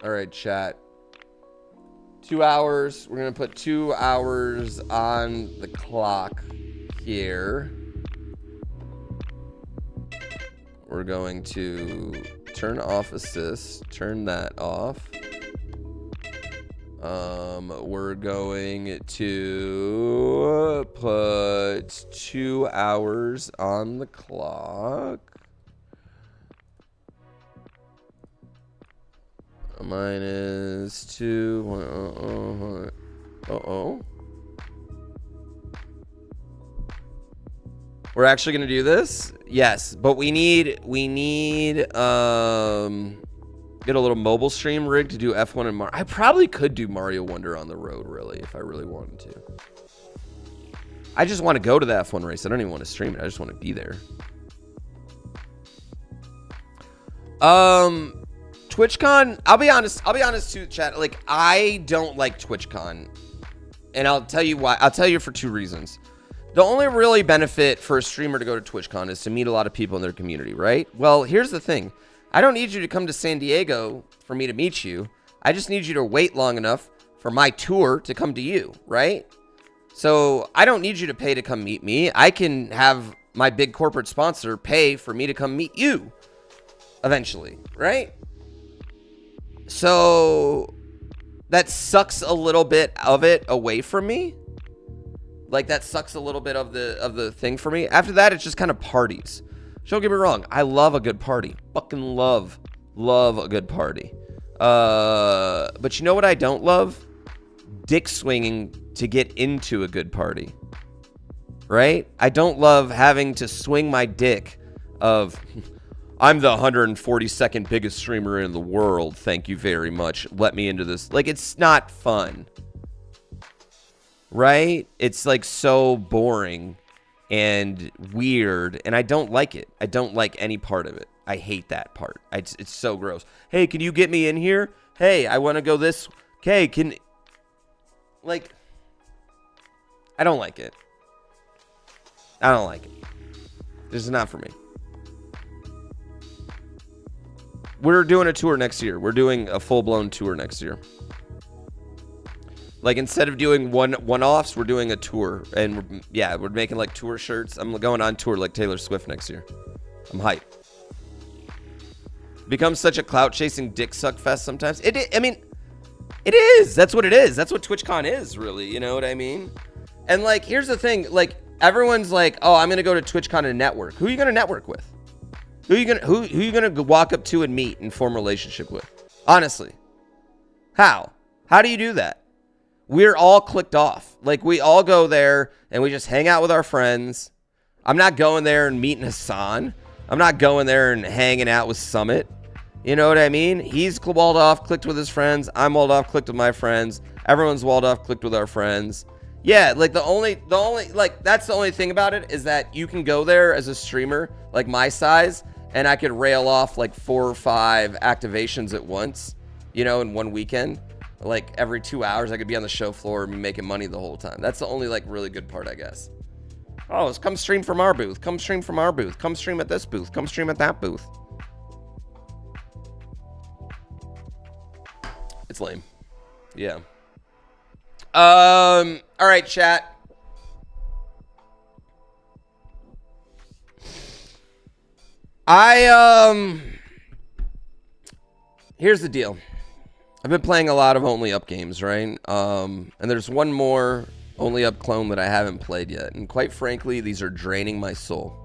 All right, chat. 2 hours. We're going to put 2 hours on the clock here. We're going to turn off assist, turn that off. We're going to put 2 hours on the clock. Minus 2. We're actually gonna do this? Yes, but we need get a little mobile stream rig to do F1 and Mario. I probably could do Mario Wonder on the road, really, if I really wanted to. I just want to go to the F1 race. I don't even want to stream it. I just want to be there. TwitchCon, I'll be honest too, chat. Like, I don't like TwitchCon. And I'll tell you why. I'll tell you for 2 reasons. The only really benefit for a streamer to go to TwitchCon is to meet a lot of people in their community, right? Well, here's the thing. I don't need you to come to San Diego for me to meet you. I just need you to wait long enough for my tour to come to you, right? So I don't need you to pay to come meet me. I can have my big corporate sponsor pay for me to come meet you eventually, right? So that sucks a little bit of it away from me. Like, that sucks a little bit of the thing for me. After that, it's just kind of parties. Don't get me wrong. I love a good party. Fucking love a good party. But you know what I don't love? Dick swinging to get into a good party. Right? I don't love having to swing my dick of, I'm the 142nd biggest streamer in the world. Thank you very much. Let me into this. Like, it's not fun. Right? It's like so boring and weird, and I don't like it. I don't like any part of it. I hate that part. It's so gross. Hey, can you get me in here? Hey, I want to go this. Okay, like, I don't like it. I don't like it. This is not for me. We're doing a tour next year. We're doing a full-blown tour next year. Like, instead of doing one-offs, we're doing a tour. And, we're making, like, tour shirts. I'm going on tour like Taylor Swift next year. I'm hyped. Becomes such a clout-chasing dick suck fest sometimes. It is. That's what it is. That's what TwitchCon is, really. You know what I mean? And, like, here's the thing. Like, everyone's like, oh, I'm going to go to TwitchCon and network. Who are you going to network with? Who are you gonna walk up to and meet and form a relationship with? Honestly. How? How do you do that? We're all clicked off. Like, we all go there and we just hang out with our friends. I'm not going there and meeting Hassan. I'm not going there and hanging out with Summit. You know what I mean? He's walled off, clicked with his friends. I'm walled off, clicked with my friends. Everyone's walled off, clicked with our friends. Yeah, like the only like, that's the only thing about it is that you can go there as a streamer like my size, and I could rail off like 4 or 5 activations at once, you know, in one weekend. Like, every 2 hours, I could be on the show floor and be making money the whole time. That's the only, like, really good part, I guess. Oh, come stream from our booth. Come stream from our booth. Come stream at this booth. Come stream at that booth. It's lame. Yeah. All right, chat. Here's the deal. I've been playing a lot of Only Up games, right? And there's one more Only Up clone that I haven't played yet. And quite frankly, these are draining my soul.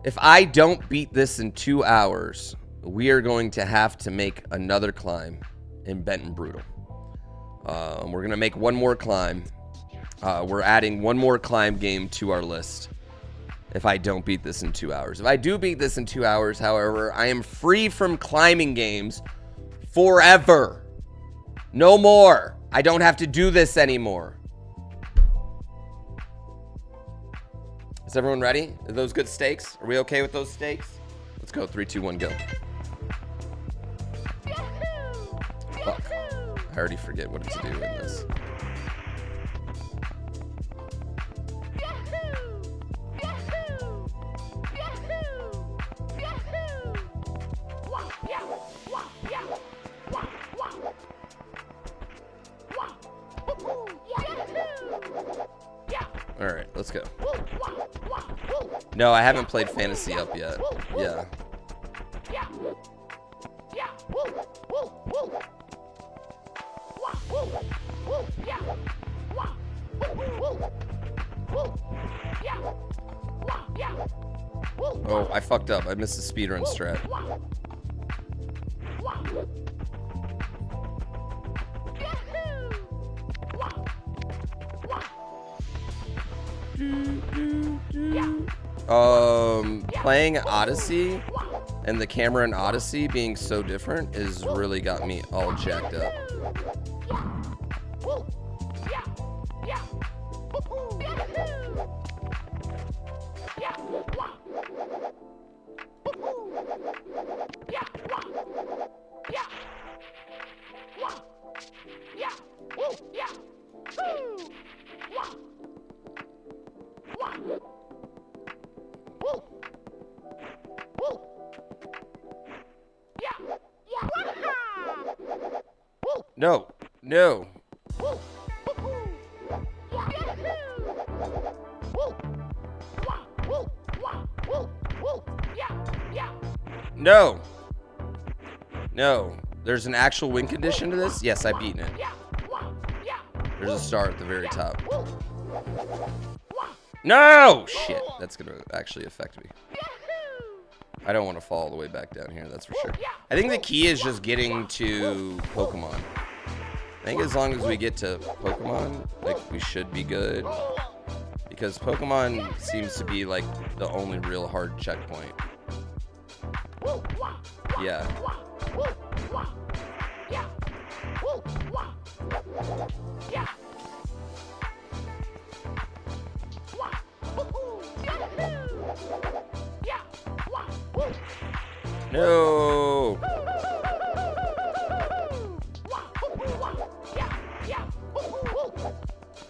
If I don't beat this in 2 hours, we are going to have to make another climb in Benton Brutal. We're going to make one more climb. We're adding one more climb game to our list. If I don't beat this in 2 hours. If I do beat this in 2 hours, however, I am free from climbing games forever. No more. I don't have to do this anymore. Is everyone ready? Are those good stakes? Are we okay with those stakes? Let's go. 3, 2, 1, go. Fuck. I already forget what to do in this. let's go. No, I haven't played Fantasy Up yet. Yeah. Oh, I fucked up. I missed the speedrun strat. Playing Odyssey and the camera in Odyssey being so different is really got me all jacked up. No, no. No. No. There's an actual win condition to this? Yes, I've beaten it. There's a star at the very top. No! Shit. That's going to actually affect me. I don't want to fall all the way back down here, that's for sure. I think the key is just getting to Pokemon. I think as long as we get to Pokemon, like, we should be good. Because Pokemon seems to be, like, the only real hard checkpoint. Yeah. No.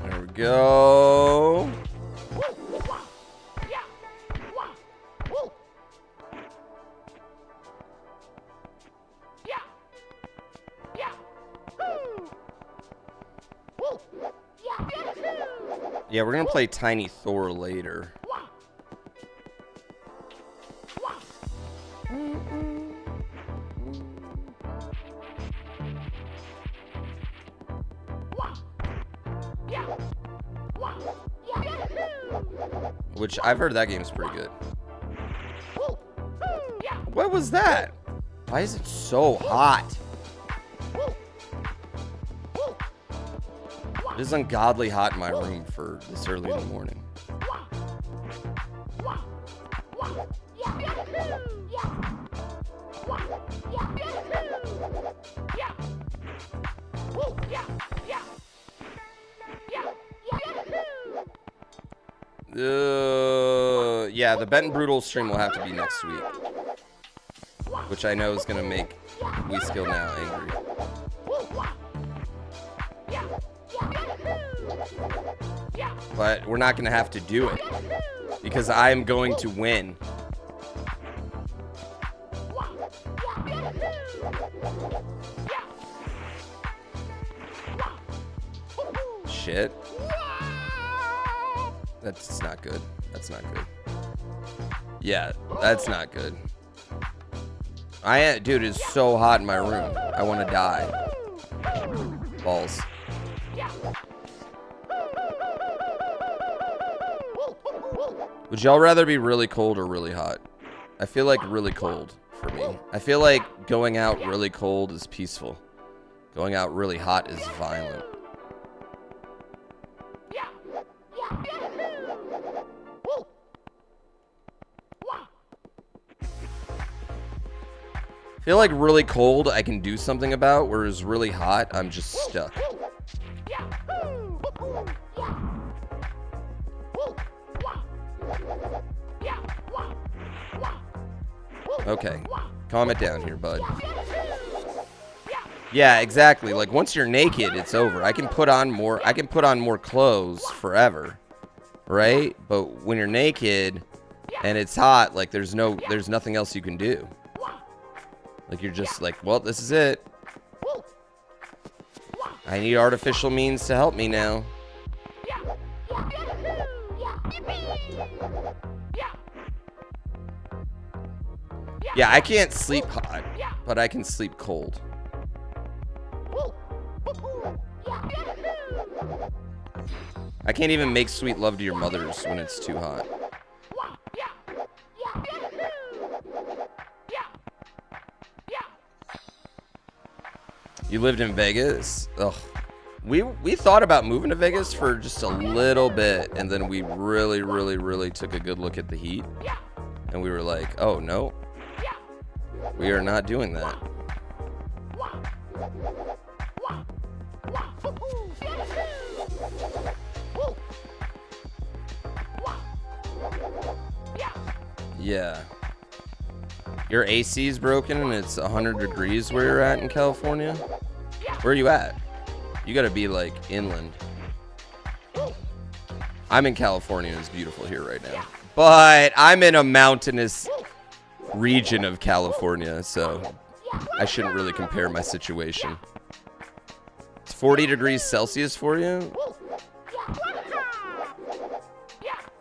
There we go. Yeah, we're gonna play Tiny Thor later. Which I've heard that game's pretty good. What was that? Why is it so hot? It is ungodly hot in my room for this early in the morning. Yeah, the Bent and Brutal stream will have to be next week. Which I know is going to make We Skill Now angry. But we're not going to have to do it. Because I'm going to win. Shit. That's not good. That's not good. Yeah, that's not good. Dude, it's so hot in my room. I want to die. Balls. Would y'all rather be really cold or really hot? I feel like really cold for me. I feel like going out really cold is peaceful. Going out really hot is violent. I feel like really cold I can do something about, whereas really hot I'm just stuck. Okay, calm it down here, bud. Yeah, exactly. Like once you're naked, it's over. I can put on more clothes forever, right? But when you're naked and it's hot, like there's nothing else you can do. Like you're just like, well, this is it. I need artificial means to help me now. Yeah, I can't sleep hot, but I can sleep cold. I can't even make sweet love to your mothers when it's too hot. You lived in Vegas? Ugh. We thought about moving to Vegas for just a little bit, and then we really took a good look at the heat. And we were like, oh, no. We are not doing that. Yeah. Your AC is broken and it's 100 degrees where you're at in California? Where are you at? You gotta be like inland. I'm in California and it's beautiful here right now. But I'm in a mountainous region of California, so I shouldn't really compare my situation. It's 40 degrees Celsius for you?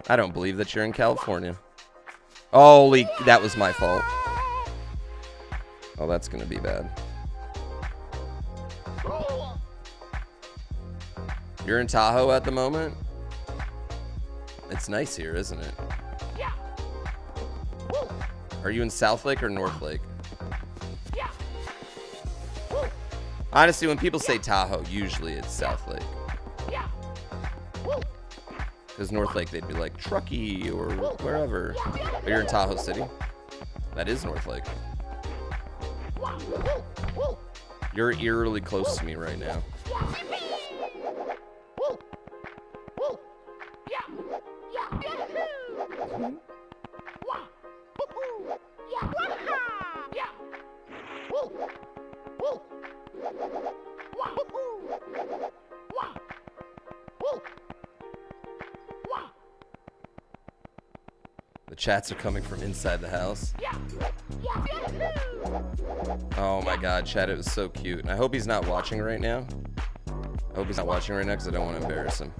I don't believe that you're in California. Holy, that was my fault. Oh, that's gonna be bad. You're in Tahoe at the moment? It's nice here, isn't it? Are you in South Lake or North Lake? Honestly, when people say Tahoe, usually it's South Lake. Because North Lake, they'd be like Truckee or wherever. But you're in Tahoe City? That is North Lake. You're eerily close to me right now. The chats are coming from inside the house. Oh my god, chat, it was so cute. And I hope he's not watching right now. I hope he's not watching right now because I don't want to embarrass him.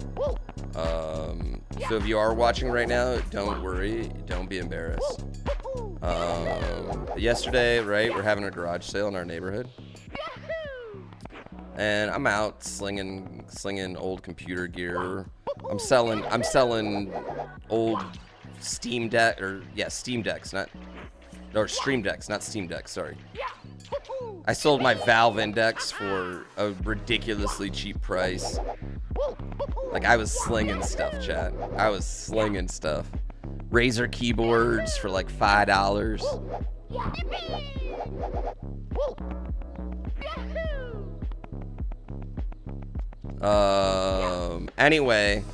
So if you are watching right now, don't worry. Don't be embarrassed. Yesterday, right, we're having a garage sale in our neighborhood. And I'm out slinging old computer gear. I'm selling old Steam Deck, or yeah, Steam Decks, or Stream Decks, not Steam Decks, sorry. I sold my Valve Index for a ridiculously cheap price. Like, I was slinging stuff, chat. I was slinging stuff. Razer keyboards for like $5. Anyway,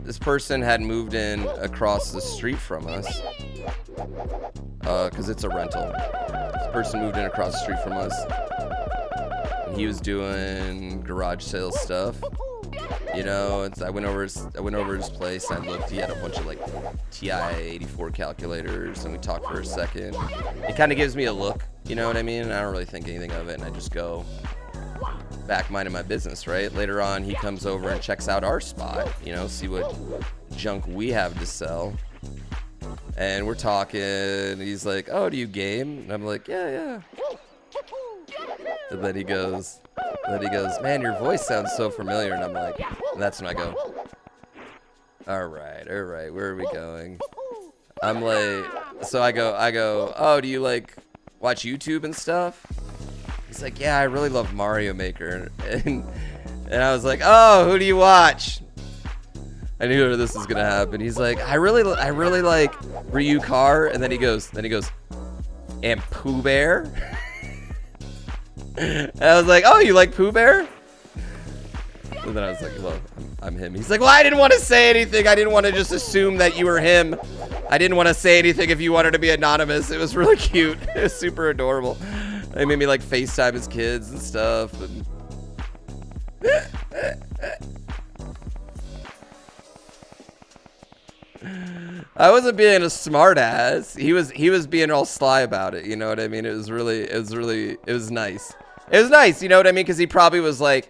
this person had moved in across the street from us, because it's a rental. This person moved in across the street from us, and he was doing garage sale stuff. You know, I went over his place, and I looked. He had a bunch of like TI-84 calculators, and we talked for a second. It kind of gives me a look, you know what I mean? And I don't really think anything of it, and I just go back minding my business, right? Later on, he comes over and checks out our spot, you know, see what junk we have to sell. And we're talking. He's like, "Oh, do you game?" And I'm like, "Yeah." And then he goes, "Man, your voice sounds so familiar." And I'm like, and that's when I go, all right, where are we going? I'm like, so I go, "Oh, do you like watch YouTube and stuff?" He's like, "Yeah, I really love Mario Maker." And I was like, "Oh, who do you watch?" I knew this was gonna happen. He's like, I really like Ryu Car." And then he goes, "And Pooh Bear?" And I was like, "Oh, you like Pooh Bear?" And then I was like, "Well, I'm him." He's like, "Well, I didn't want to say anything. I didn't want to just assume that you were him. I didn't want to say anything if you wanted to be anonymous." It was really cute. It was super adorable. They made me like FaceTime his kids and stuff. And I wasn't being a smart ass. He was being all sly about it. You know what I mean? It was nice. It was nice. You know what I mean? Because he probably was like,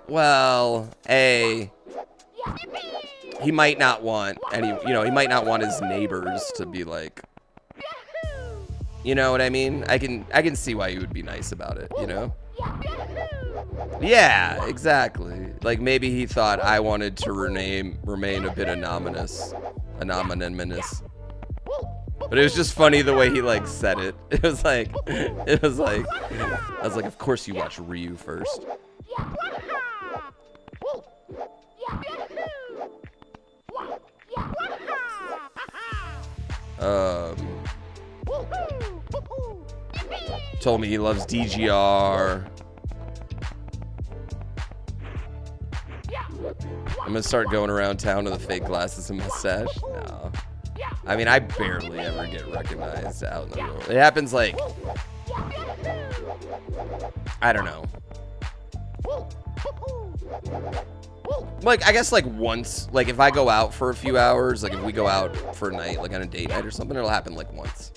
well, he might not want any, you know, he might not want his neighbors to be like, you know what I mean? I can see why you would be nice about it, you know? Yeah, exactly. Like maybe he thought I wanted to remain a bit anonymous. But it was just funny the way he like said it. It was like I was like, of course you watch Ryu first. Told me he loves DGR. I'm gonna start going around town with the fake glasses and mustache. No. I mean, I barely ever get recognized out in the world. It happens like, I don't know. Like, I guess like once, like if I go out for a few hours, like if we go out for a night, like on a date night or something, it'll happen like once.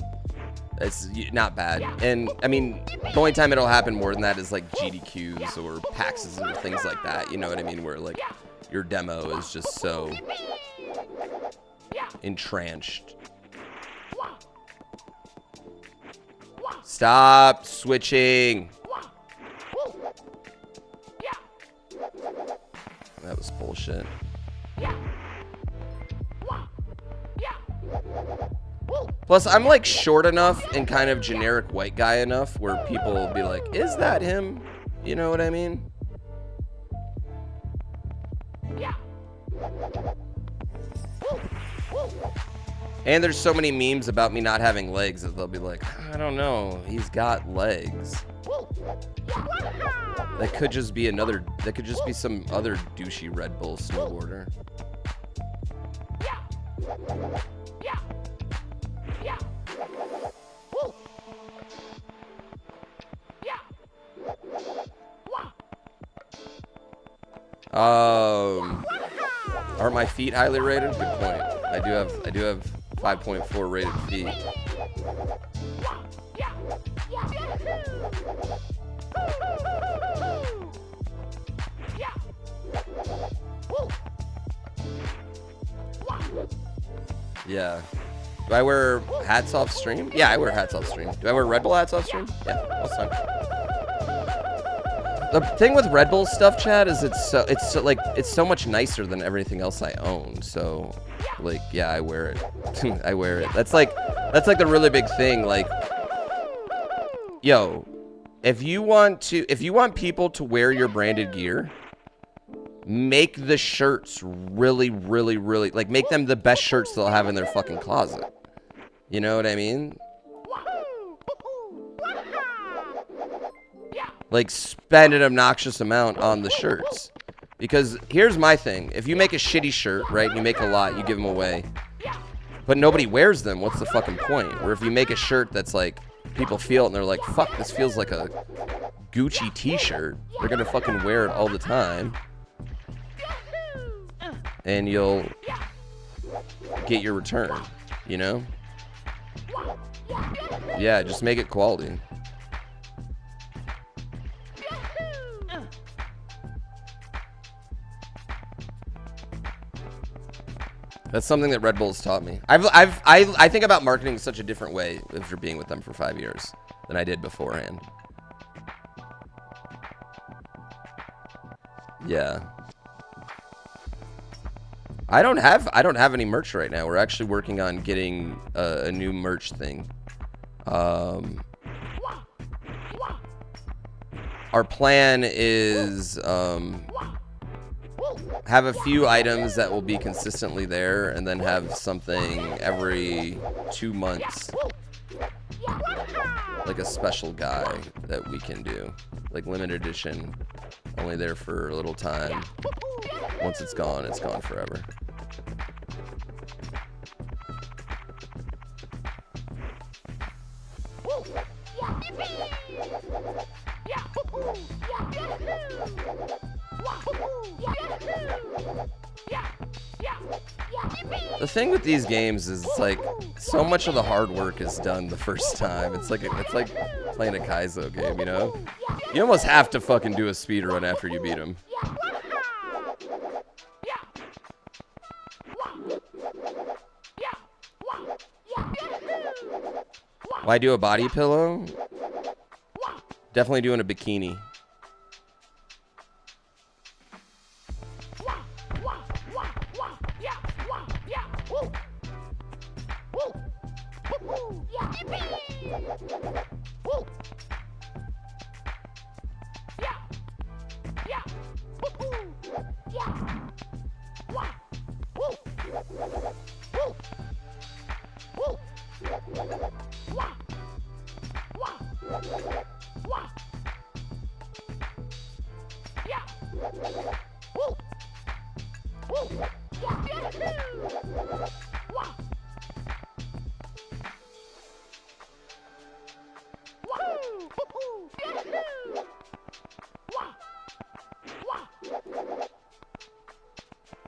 It's not bad. And I mean, the only time it'll happen more than that is like GDQs or PAXs or things like that. You know what I mean? Where like your demo is just so entrenched. Stop switching. That was bullshit. Plus, I'm like short enough and kind of generic white guy enough where people will be like, is that him? You know what I mean? And there's so many memes about me not having legs that they'll be like, I don't know, he's got legs. That could just be some other douchey Red Bull snowboarder. Are my feet highly rated? Good point. I do have 5.4 rated feet. Yeah. Do I wear hats off stream? Yeah, I wear hats off stream. Do I wear Red Bull hats off stream? Yeah, all the time. The thing with Red Bull stuff, Chad, is it's so much nicer than everything else I own. So, like, yeah, I wear it. I wear it. That's like the really big thing. Like, yo, if you want people to wear your branded gear, make the shirts really, really, really, like, make them the best shirts they'll have in their fucking closet. You know what I mean? Like, spend an obnoxious amount on the shirts. Because here's my thing. If you make a shitty shirt, right, you make a lot, you give them away, but nobody wears them, what's the fucking point? Or if you make a shirt that's like, people feel it and they're like, fuck, this feels like a Gucci t-shirt. They're gonna fucking wear it all the time. And you'll get your return, you know? Yeah, just make it quality. That's something that Red Bull's taught me. I think about marketing in such a different way after being with them for 5 years than I did beforehand. Yeah. I don't have any merch right now. We're actually working on getting a new merch thing. Our plan is have a few items that will be consistently there, and then have something every 2 months, like a special guy that we can do, like limited edition, only there for a little time. Once it's gone forever. The thing with these games is it's like so much of the hard work is done the first time. It's like playing a Kaizo game, you know? You almost have to fucking do a speedrun after you beat him. Why do a body pillow? Definitely doing a bikini.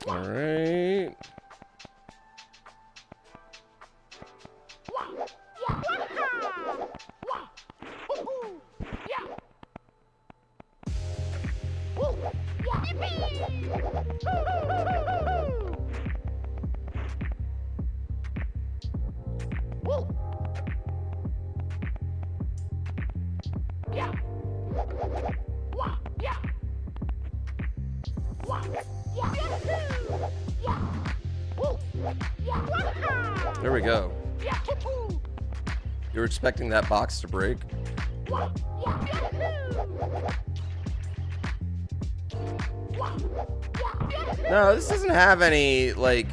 All right. There we go. You're expecting that box to break? No, this doesn't have any, like,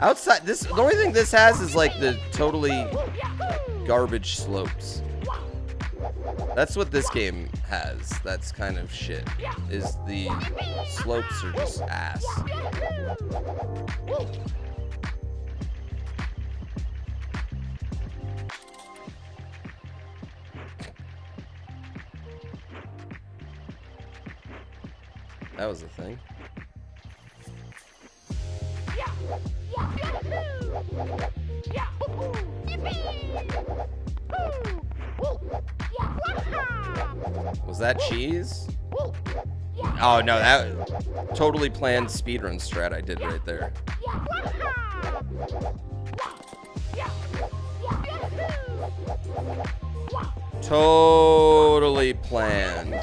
outside. This, the only thing this has is, like, the totally garbage slopes. That's what this game has. That's kind of shit. Is the slopes are just ass. That was the thing. Was that cheese? Oh no, that totally planned speedrun strat I did right there. Totally planned.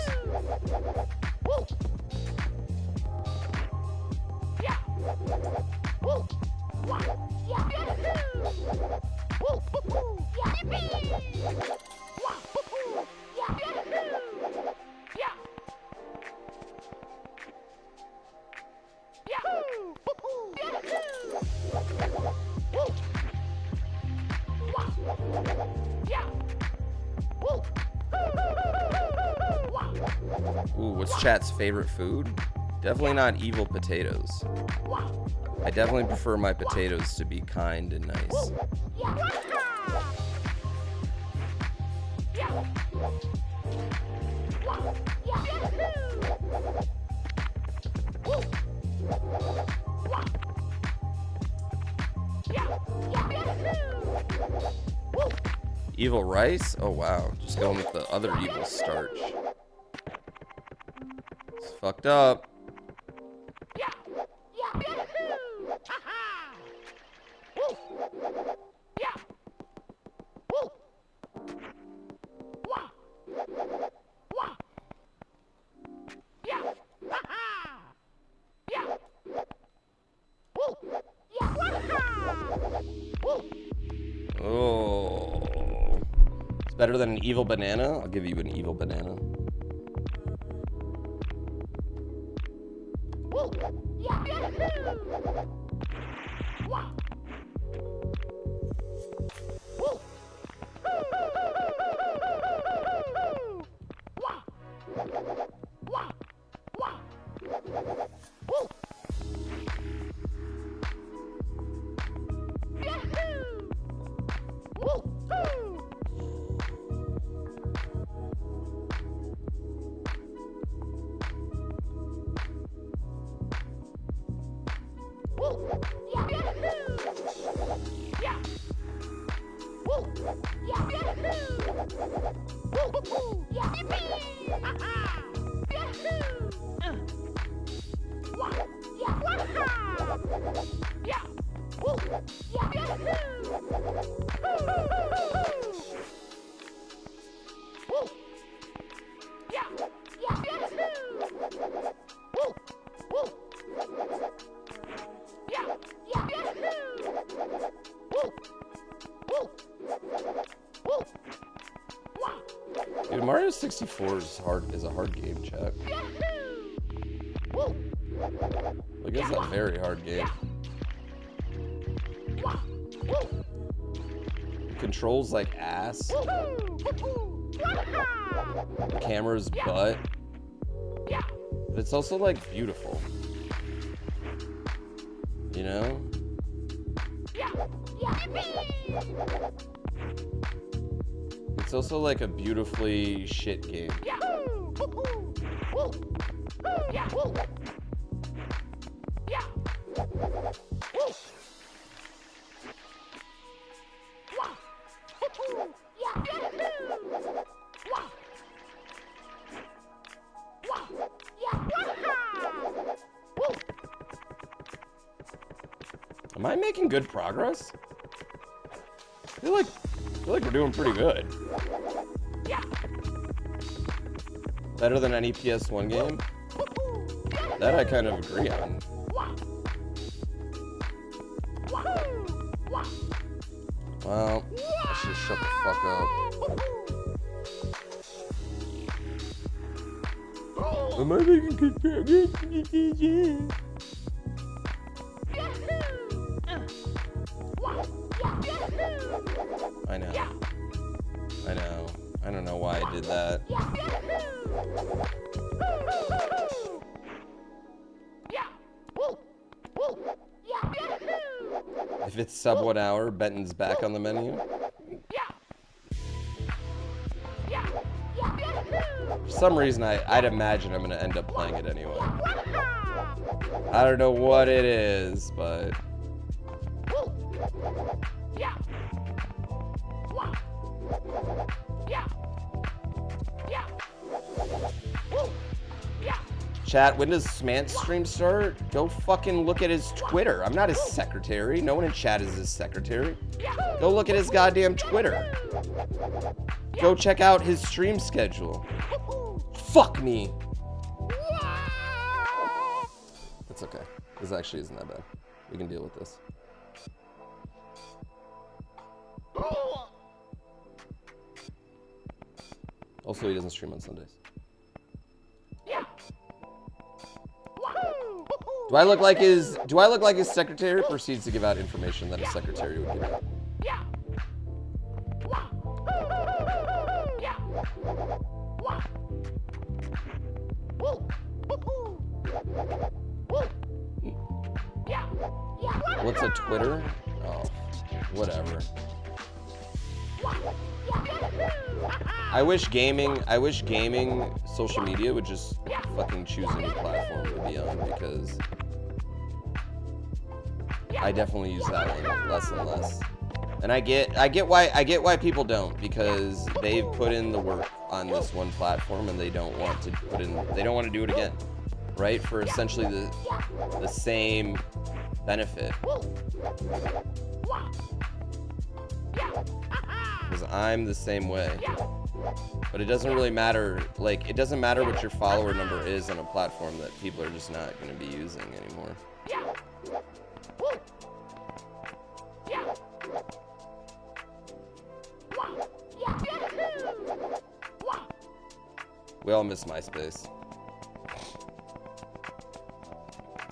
Ooh, what's chat's favorite food? Definitely not evil potatoes. I definitely prefer my potatoes to be kind and nice. Evil rice? Oh wow, just going with the other evil starch. It's fucked up. Oh, it's better than an evil banana. I'll give you an evil banana. Dude, Mario 64 is a hard game, chat. Like, it's a very hard game. It controls like ass. The camera's butt. But it's also like beautiful. You know? It's also like a beautifully shit game. Am I making good progress? I feel like we're doing pretty good. Better than any PS1 game? That I kind of agree on. Well, I should shut the fuck up. Am I making good progress? I know. I don't know why I did that. If it's sub 1 hour, Benton's back on the menu. For some reason, I'd imagine I'm gonna end up playing it anyway. I don't know what it is, but... Chat, when does Smant's stream start? Go fucking look at his Twitter. I'm not his secretary. No one in chat is his secretary. Go look at his goddamn Twitter. Go check out his stream schedule. Fuck me. That's okay. This actually isn't that bad. We can deal with this. Also, he doesn't stream on Sundays. Do I look like his secretary proceeds to give out information that a secretary would give out? What's a Twitter? Oh, whatever. I wish gaming social media would just fucking choose a new platform to be on, because I definitely use that one less and less. And I get why people don't, because they've put in the work on this one platform and they don't want to do it again, right? For essentially the same benefit. Because I'm the same way. But it doesn't really matter, like, it doesn't matter what your follower number is on a platform that people are just not going to be using anymore. We all miss MySpace.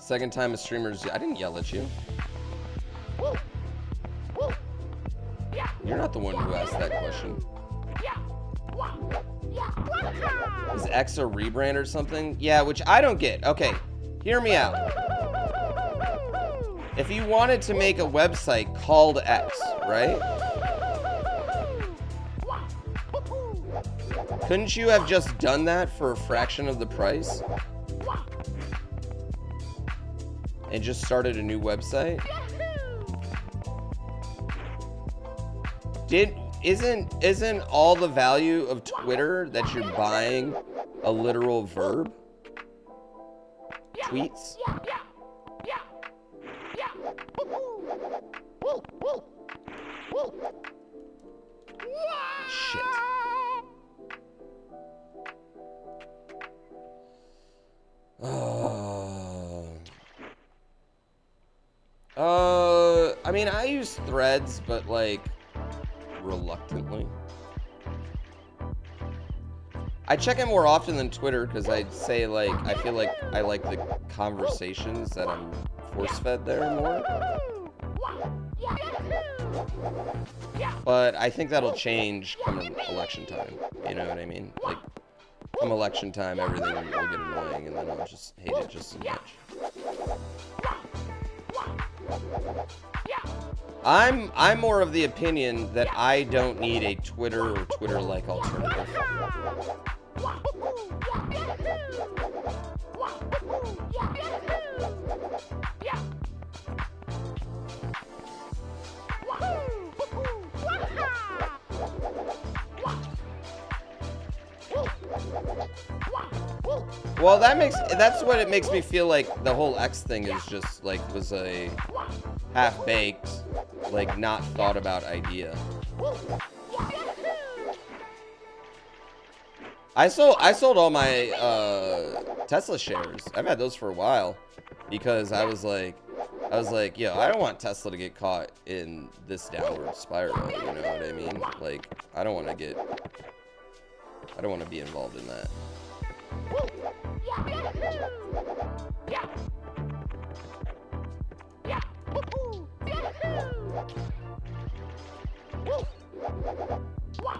Second time a streamer's... I didn't yell at you. You're not the one who asked that question. Is X a rebrand or something? Yeah, which I don't get. Okay, hear me out. If you wanted to make a website called X, right? Couldn't you have just done that for a fraction of the price? And just started a new website? Isn't all the value of Twitter that you're buying a literal verb? Tweets? Shit. I mean, I use Threads, but like reluctantly. I check it more often than Twitter because I'd say like I feel like I like the conversations that I'm force-fed there more. But I think that'll change come election time. You know what I mean? Like, come election time, everything will get annoying, and then I'll just hate it just as much. I'm more of the opinion that I don't need a Twitter or Twitter-like alternative. Well, that's what it makes me feel like the whole X thing is just like was a half-baked, like not thought about idea. I sold all my Tesla shares. I've had those for a while because I was like, yo, I don't want Tesla to get caught in this downward spiral, you know what I mean? Like, I don't want to be involved in that.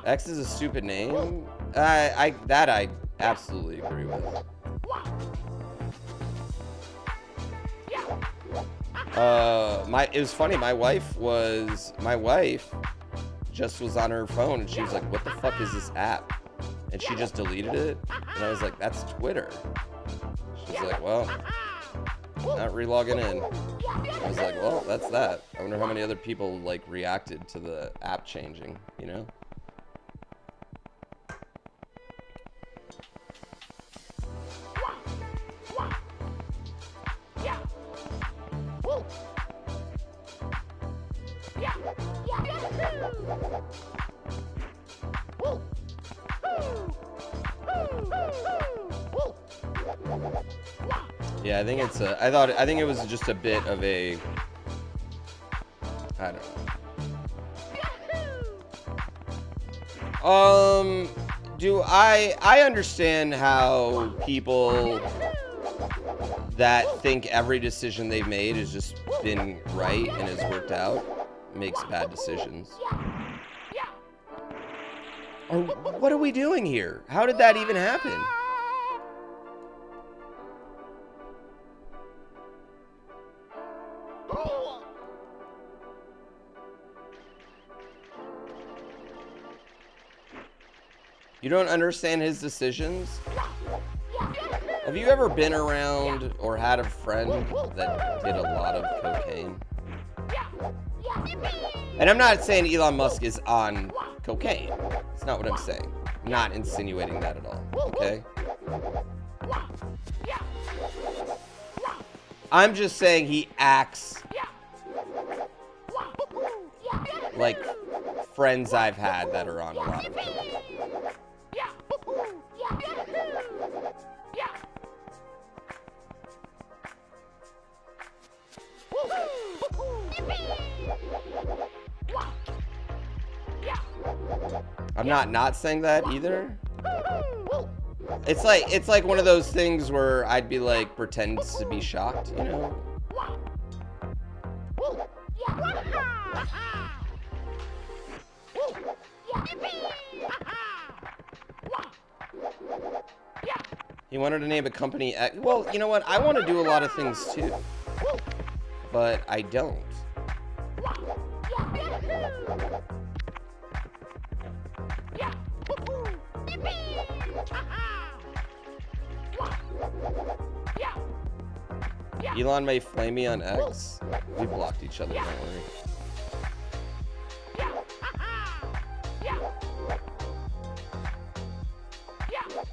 X is a stupid name. I absolutely agree with. It was funny. My wife just was on her phone and she was like, "What the fuck is this app?" And she just deleted it. And I was like, "That's Twitter." She's like, "Well, not re-logging in." I was like, "Well, that's that." I wonder how many other people like reacted to the app changing, you know? Yeah, I think it's I think it was just a bit of a, I don't know. I understand how people that think every decision they've made has just been right and has worked out makes bad decisions. Or what are we doing here? How did that even happen? You don't understand his decisions? Have you ever been around or had a friend that did a lot of cocaine? And I'm not saying Elon Musk is on cocaine. It's not what I'm saying. I'm not insinuating that at all, okay? I'm just saying he acts like friends I've had that are on a lot of cocaine. I'm not saying that either. It's like one of those things where I'd be like pretend to be shocked, you know? He wanted to name a company. Well, you know what? I want to do a lot of things too, but I don't. Elon may flame me on X. We blocked each other, don't worry.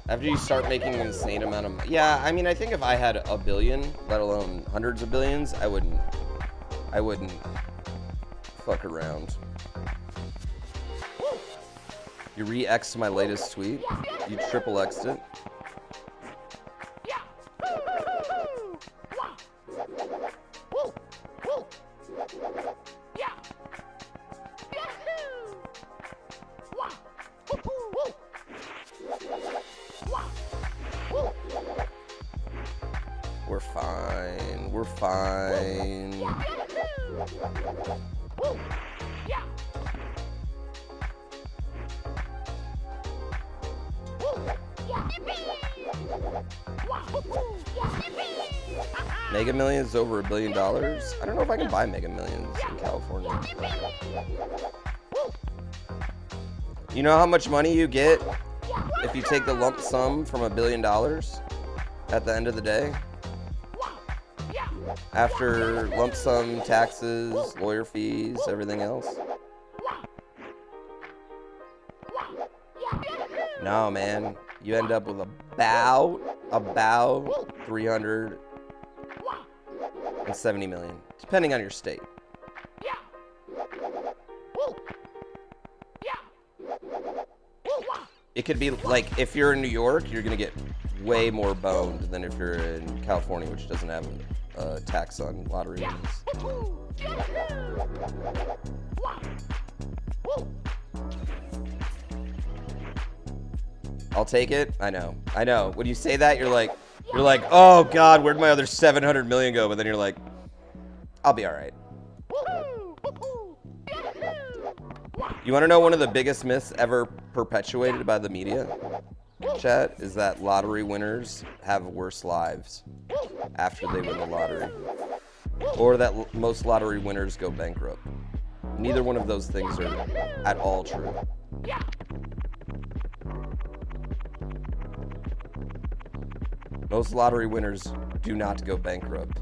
After you start making an insane amount of money. Yeah, I mean, I think if I had a billion, let alone hundreds of billions, I wouldn't fuck around. You re-X'd my latest tweet? You triple X'd it? fine. Mega Millions over $1 billion? I don't know if I can buy Mega Millions in California. You know how much money you get if you take the lump sum from $1 billion at the end of the day? After lump sum, taxes, lawyer fees, everything else? No, man. You end up with about 370 million, depending on your state. It could be like, if you're in New York, you're gonna get way more boned than if you're in California, which doesn't have a tax on lottery winnings. I'll take it. I know. When you say that, you're like, oh God, where'd my other 700 million go? But then you're like, I'll be all right. You want to know one of the biggest myths ever perpetuated by the media, chat, is that lottery winners have worse lives after they win the lottery, or that most lottery winners go bankrupt. Neither one of those things are at all true. Most lottery winners do not go bankrupt.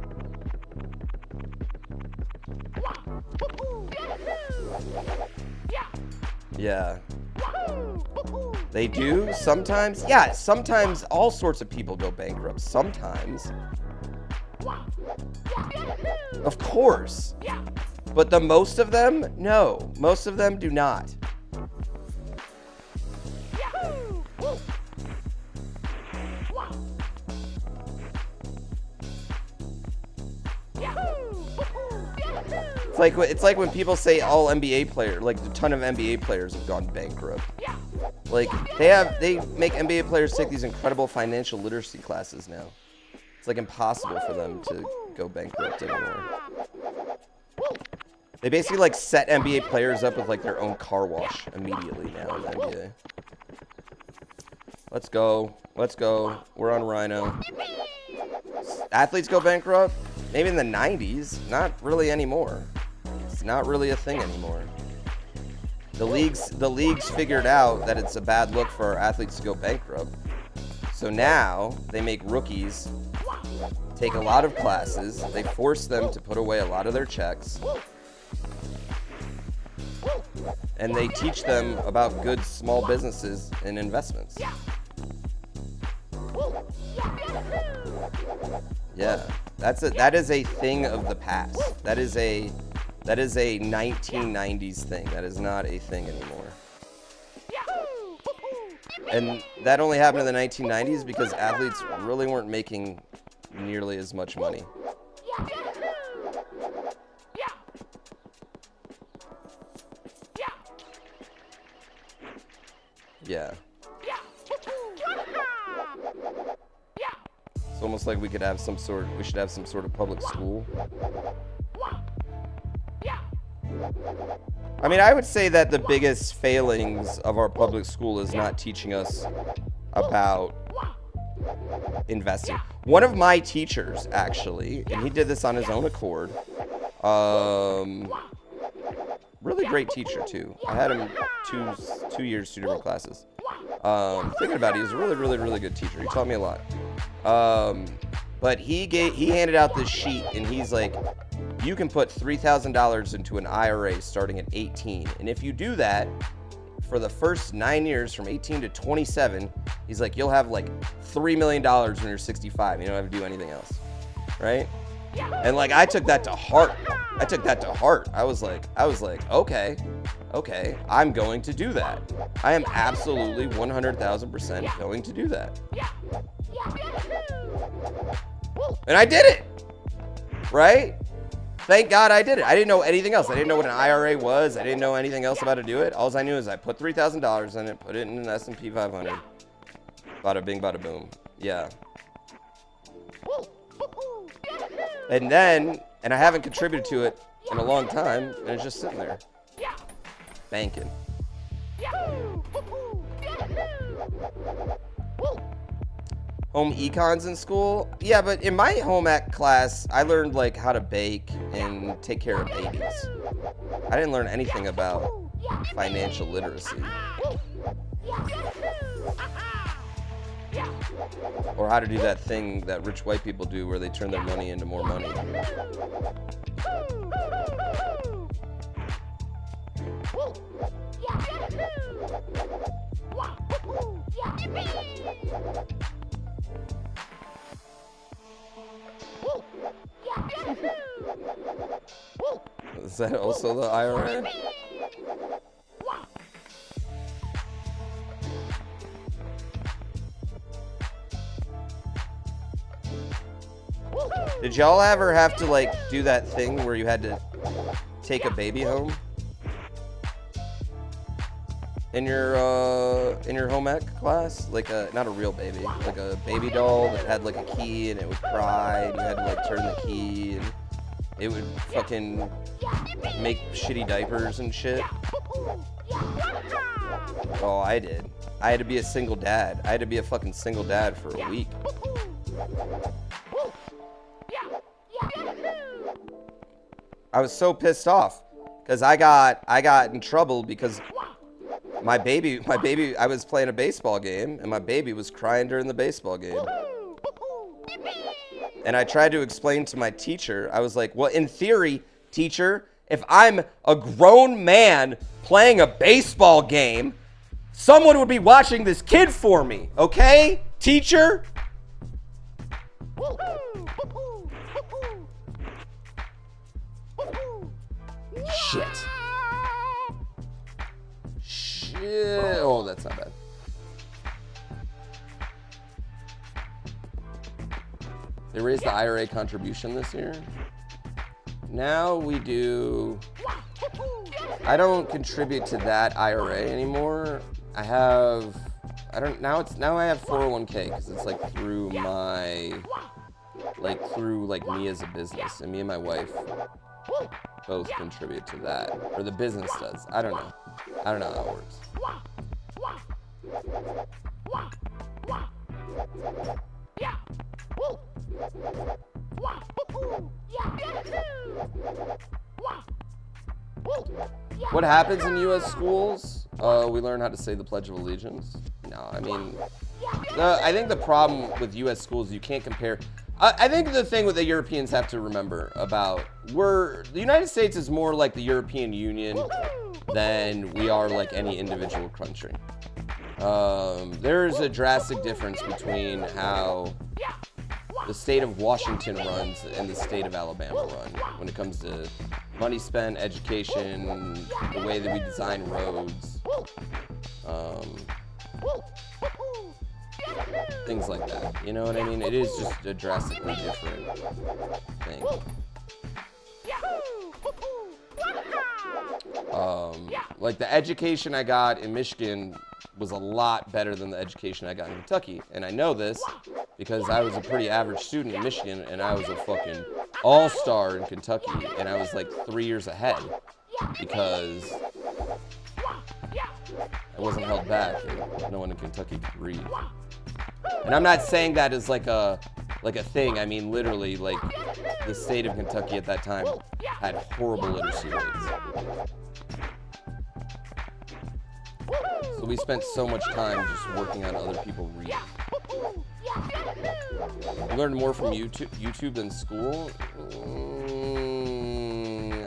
Yeah. They do sometimes. Yeah, sometimes all sorts of people go bankrupt. Sometimes. Of course. But the most of them, no. Most of them do not. It's like when people say all NBA players, like a ton of NBA players have gone bankrupt. Like they make NBA players take these incredible financial literacy classes now. It's like impossible for them to go bankrupt anymore. They basically like set NBA players up with like their own car wash immediately now in the NBA. Let's go. We're on Rhino. Athletes go bankrupt? Maybe in the 90s. Not really anymore. It's not really a thing anymore. The leagues figured out that it's a bad look for our athletes to go bankrupt. So now they make rookies take a lot of classes. They force them to put away a lot of their checks. And they teach them about good small businesses and investments. Yeah, that is a thing of the past. That is a 1990s thing. That is not a thing anymore. And that only happened in the 1990s because athletes really weren't making nearly as much money. Yeah. It's almost like we should have some sort of public school. I mean, I would say that the biggest failings of our public school is not teaching us about investing. One of my teachers, actually, and he did this on his own accord, really great teacher, too. I had him two years, two different classes. Thinking about it, he was a really, really, really good teacher. He taught me a lot. But he handed out this sheet, and he's like, you can put $3,000 into an IRA starting at 18. And if you do that for the first 9 years from 18 to 27, he's like, you'll have like $3 million when you're 65. You don't have to do anything else. Right? And like, I took that to heart. I was like, okay, I'm going to do that. I am absolutely 100,000% going to do that. And I did it. Right? Thank God I did it. I didn't know anything else. I didn't know what an IRA was. I didn't know anything else about how to do it. All I knew is I put $3,000 in it, put it in an S&P 500. Bada bing, bada boom. Yeah. And then, and I haven't contributed to it in a long time, and it's just sitting there. Banking. Home econs in school? Yeah, but in my home ec class, I learned like how to bake and take care of babies. I didn't learn anything about financial literacy. Or how to do that thing that rich white people do where they turn their money into more money. Is that also the IRA? Did y'all ever have to like do that thing where you had to take a baby home in your home ec class? Like not a real baby, like a baby doll that had like a key and it would cry and you had to like turn the key and it would fucking make shitty diapers and shit. Oh, I did. I had to be a single dad. I had to be a fucking single dad for a week. I was so pissed off because I got in trouble because my baby, I was playing a baseball game and my baby was crying during the baseball game. And I tried to explain to my teacher, I was like, well, in theory, teacher, if I'm a grown man playing a baseball game, someone would be watching this kid for me, okay, teacher? Shit. Oh, that's not bad. They raised the IRA contribution this year. Now we do. I don't contribute to that IRA anymore. Now I have 401k because it's like through me as a business, and me and my wife both contribute to that, or the business does. I don't know how it works. What happens in U.S. schools? We learn how to say the Pledge of Allegiance. No, I mean, I think the problem with U.S. schools, you can't compare. I think the thing that Europeans have to remember about, the United States is more like the European Union than we are like any individual country. There's a drastic difference between how the state of Washington runs and the state of Alabama run when it comes to money spent, education, the way that we design roads, things like that. You know what I mean? It is just a drastically different thing. Like the education I got in Michigan was a lot better than the education I got in Kentucky. And I know this because I was a pretty average student in Michigan and I was a fucking all-star in Kentucky. And I was like 3 years ahead because I wasn't held back and no one in Kentucky could read. And I'm not saying that as like a thing. I mean, literally, like the state of Kentucky at that time had horrible literacy rates. So we spent so much time just working on other people reading. You learned more from YouTube than school?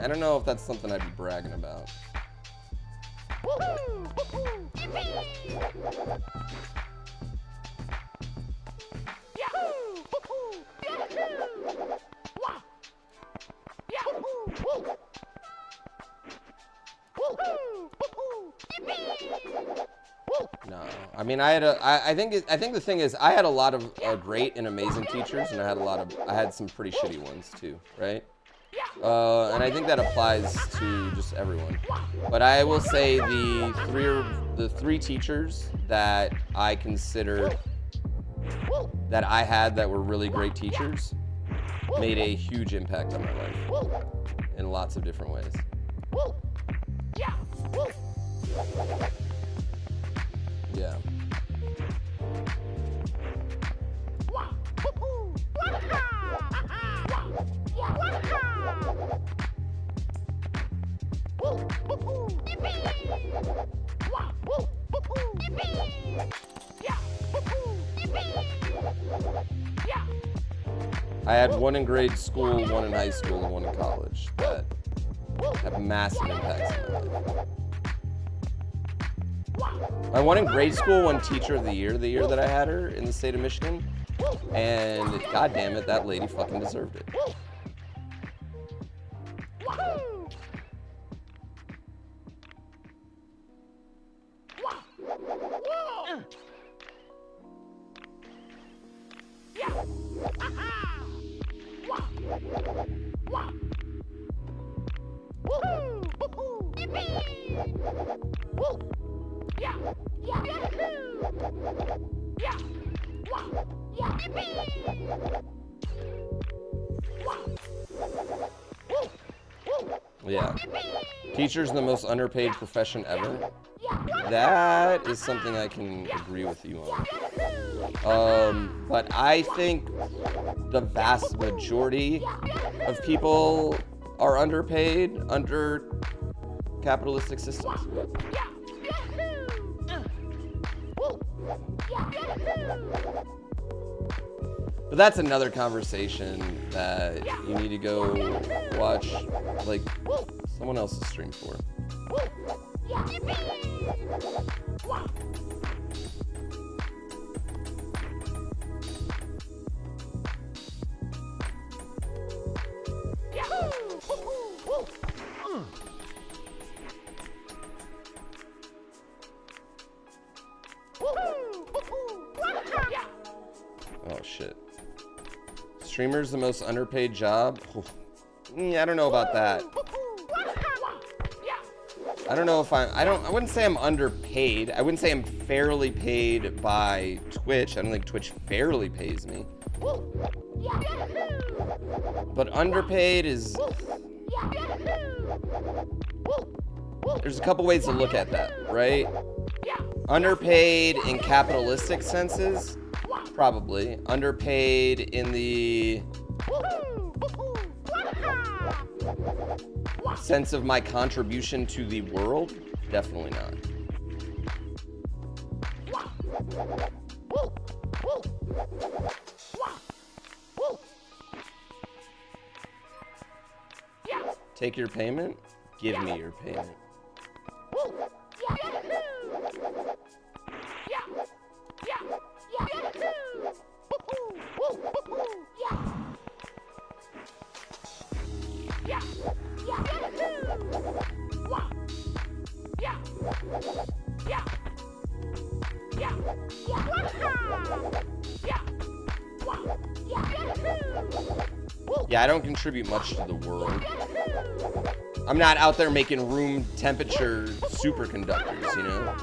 I don't know if that's something I'd be bragging about. No, I mean, I think the thing is, I had a lot of great and amazing teachers, and I had some pretty shitty ones too, right? And I think that applies to just everyone. But I will say the three teachers that I considered that I had that were really great teachers made a huge impact on my life in lots of different ways. Yeah. I had one in grade school, one in high school, and one in college that have massive impacts on my life. I won in grade school, won Teacher of the year that I had her in the state of Michigan. And god damn it, that lady fucking deserved it. Yeah. Teacher's the most underpaid profession ever. That is something I can agree with you on. But I think the vast majority of people are underpaid under capitalistic systems. But that's another conversation that you need to go watch, like, someone else's stream for. Oh, shit. Streamer's the most underpaid job? I don't know about that. I don't know if I wouldn't say I'm underpaid. I wouldn't say I'm fairly paid by Twitch. I don't think Twitch fairly pays me. But underpaid is... There's a couple ways to look at that, right? Underpaid in capitalistic senses, probably. Underpaid in the sense of my contribution to the world, definitely not. Take your payment? Give me your payment. Yeah, I don't contribute much to the world. I'm not out there making room temperature superconductors, you know?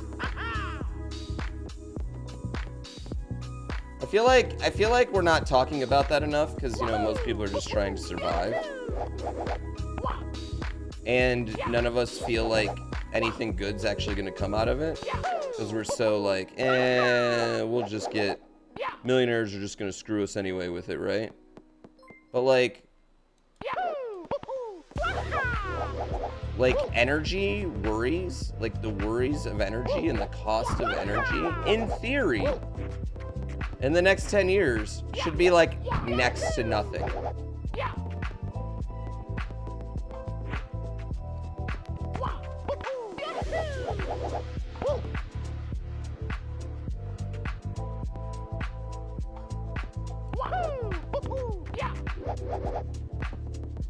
I feel like we're not talking about that enough because, you know, most people are just trying to survive. And none of us feel like anything good's actually going to come out of it because we're so like, we'll just get, millionaires are just going to screw us anyway with it, right? But like energy worries, like the worries of energy and the cost of energy, in theory, in the next 10 years, should be like next to nothing.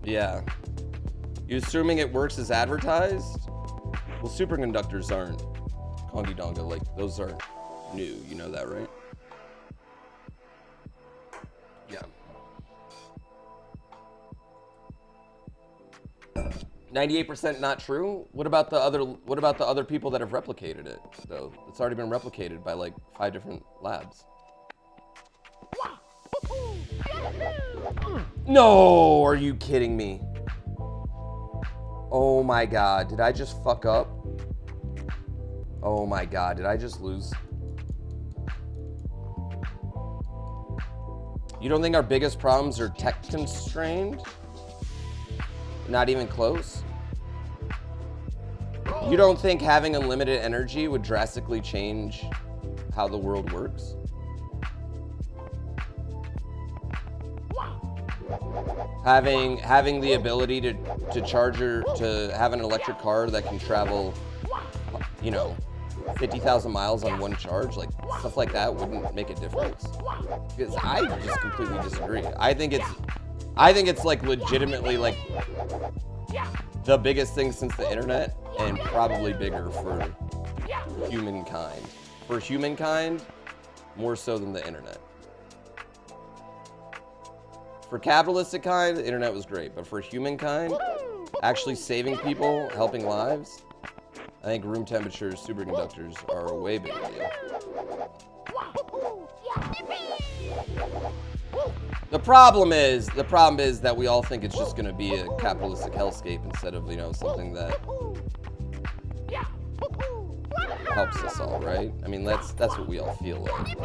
Yeah. You assuming it works as advertised? Well, superconductors aren't Kongi Donga, like those aren't new, you know that, right? Yeah. 98% not true? What about the other people that have replicated it though? It's already been replicated by like 5 different labs. No, are you kidding me? Oh my God, did I just fuck up? Oh my God, did I just lose? You don't think our biggest problems are tech constrained? Not even close? You don't think having unlimited energy would drastically change how the world works? Having the ability to charge to have an electric car that can travel, you know, 50,000 miles on one charge, like stuff like that wouldn't make a difference. Because I just completely disagree. I think it's like legitimately like the biggest thing since the internet, and probably bigger for humankind. For humankind, more so than the internet. For capitalistic kind, the internet was great, but for humankind, actually saving people, helping lives, I think room temperature superconductors are a way bigger deal. The problem is that we all think it's just going to be a capitalistic hellscape instead of, you know, something that helps us all, right? I mean, that's what we all feel like.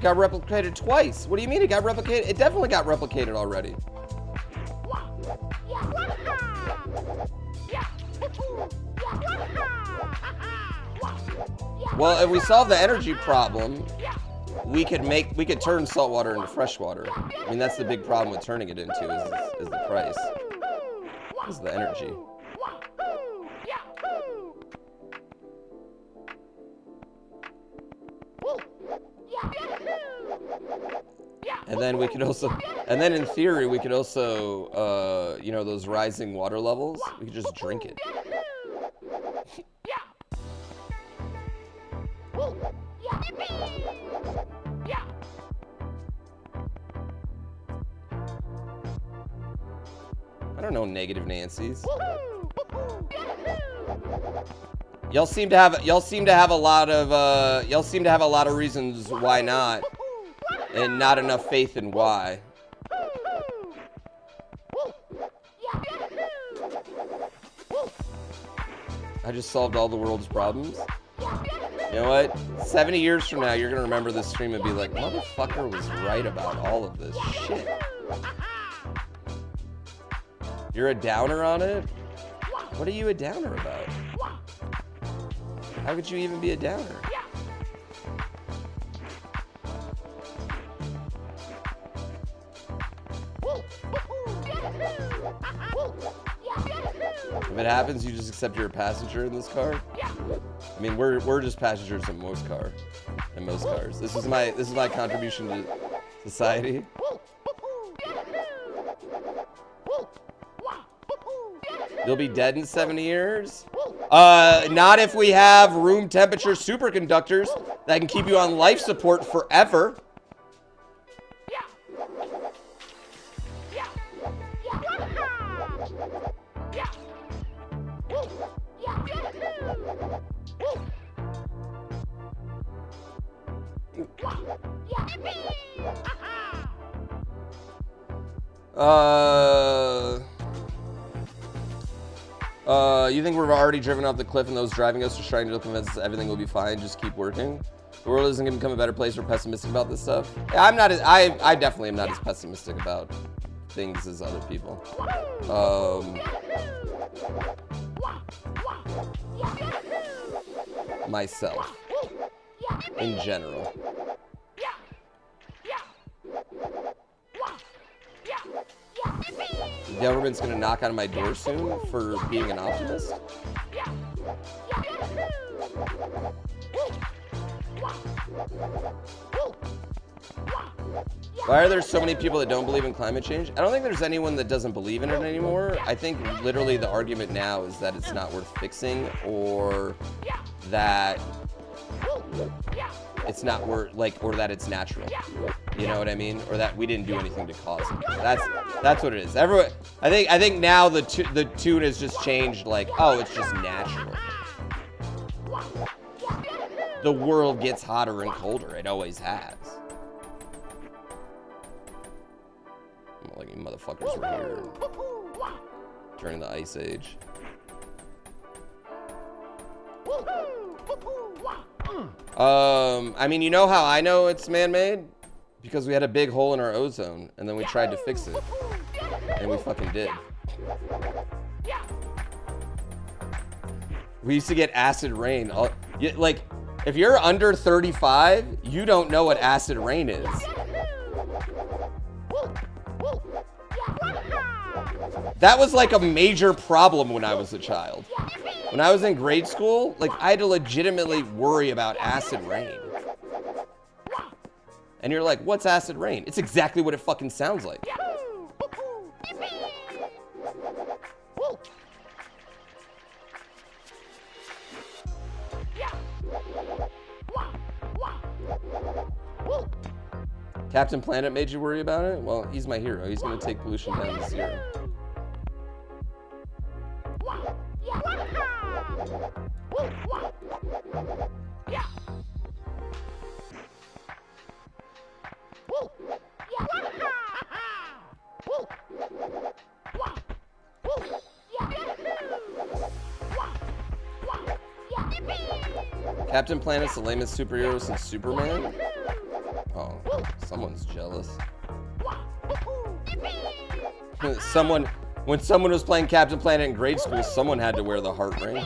Got replicated twice. What do you mean it got replicated? It definitely got replicated already. Well, if we solve the energy problem, we could turn salt water into fresh water. I mean, that's the big problem with turning it into is the price. Is the energy. And then we could also, and then in theory, we could also, you know, those rising water levels, we could just drink it. I don't know, negative Nancy's. Y'all seem to have a lot of reasons why not, and not enough faith in why. I just solved all the world's problems. You know what? 70 years from now, you're gonna remember this stream and be like, motherfucker was right about all of this shit. You're a downer on it? What are you a downer about? How could you even be a downer? If it happens, you just accept you're a passenger in this car. I mean, we're just passengers in most cars. This is my contribution to society. You'll be dead in 70 years? Not if we have room temperature superconductors that can keep you on life support forever. You think we've already driven off the cliff and those driving us are trying to convince us everything will be fine, just keep working? The world isn't going to become a better place. We're pessimistic about this stuff. Yeah, I definitely am not as pessimistic about things as other people. Myself. In general. The government's gonna knock on my door soon for being an optimist? Why are there so many people that don't believe in climate change? I don't think there's anyone that doesn't believe in it anymore. I think literally the argument now is that it's not worth fixing, or that it's not worth, like, or that it's natural. You know what I mean? Or that we didn't do anything to cause it. That's what it is. Everyone, I think now the tune has just changed. Like, oh, it's just natural. The world gets hotter and colder. It always has. Like you motherfuckers were here during the Ice Age. I mean, you know how I know it's man-made? Because we had a big hole in our ozone, and then we tried to fix it. And we fucking did. We used to get acid rain. Like, if you're under 35, you don't know what acid rain is. That was like a major problem when I was a child. When I was in grade school, like, I had to legitimately worry about acid rain. And you're like, what's acid rain? It's exactly what it fucking sounds like. Captain Planet made you worry about it? Well, he's my hero. He's gonna take pollution down to 0. Captain Planet's the lamest superhero since Superman? Oh, someone's jealous. When someone was playing Captain Planet in grade school, someone had to wear the heart ring.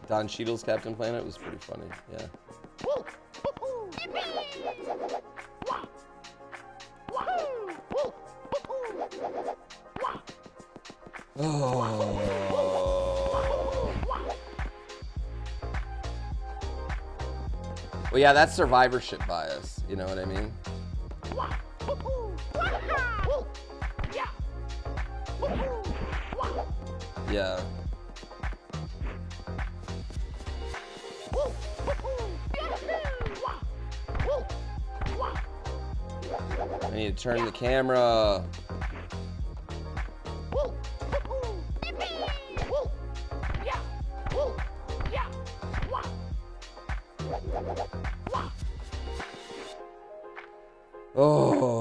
Don Cheadle's Captain Planet was pretty funny, yeah. Oh. Well, yeah, that's survivorship bias, you know what I mean? Yeah. I need to turn the camera. Oh.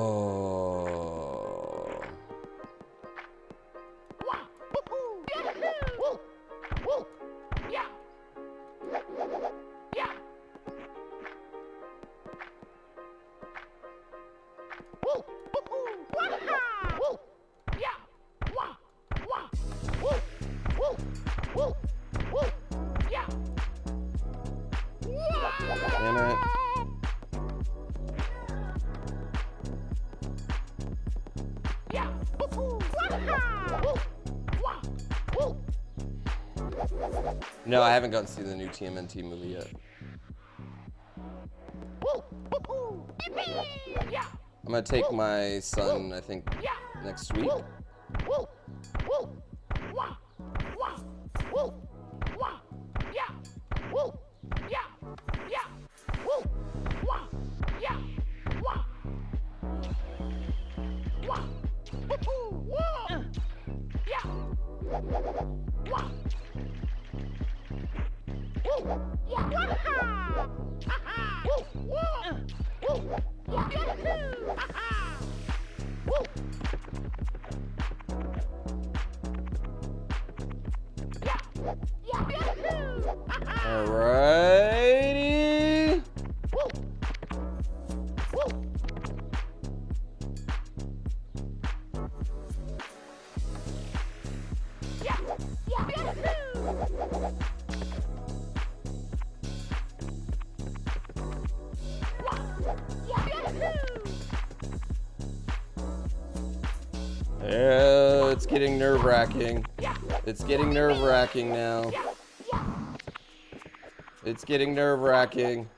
Damn it. No, I haven't gotten to see the new TMNT movie yet. I'm gonna take my son, I think, next week. Alrighty. Yeah, it's getting nerve-wracking. It's getting nerve-wracking now. It's getting nerve-wracking.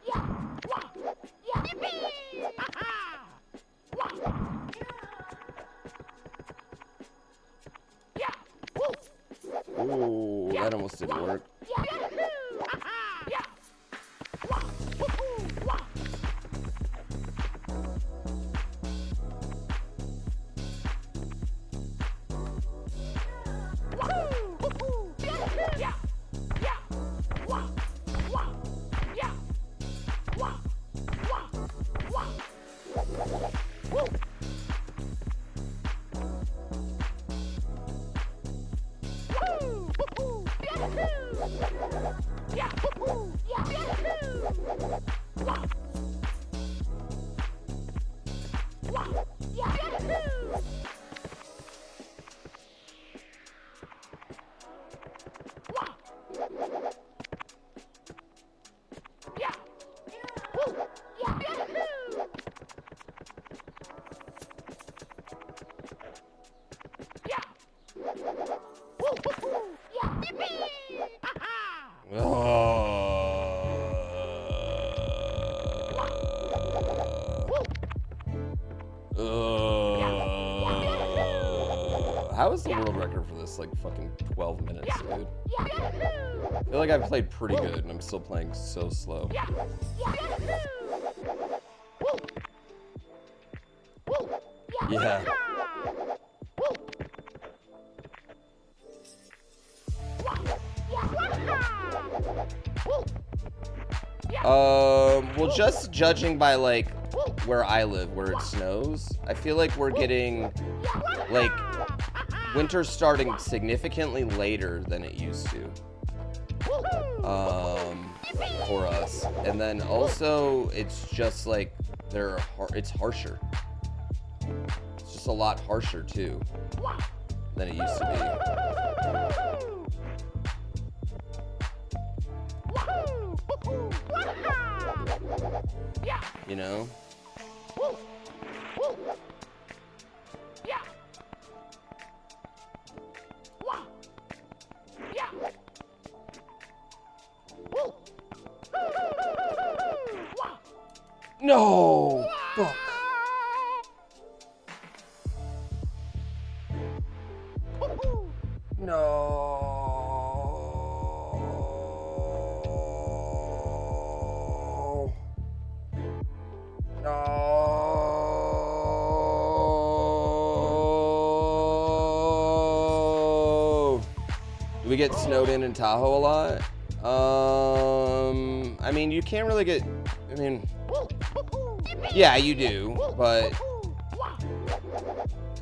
How is the world record for this like fucking 12 minutes, dude? I feel like I've played pretty good and I'm still playing so slow. Yeah. Well, just judging by like where I live, where it snows, I feel like we're getting like winter's starting significantly later than it used to. For us, and then also it's just like it's harsher. It's just a lot harsher too than it used to be. You know? No! Fuck. No. No. Do we get snowed in Tahoe a lot? I mean, you can't really get, I mean, yeah, you do, but,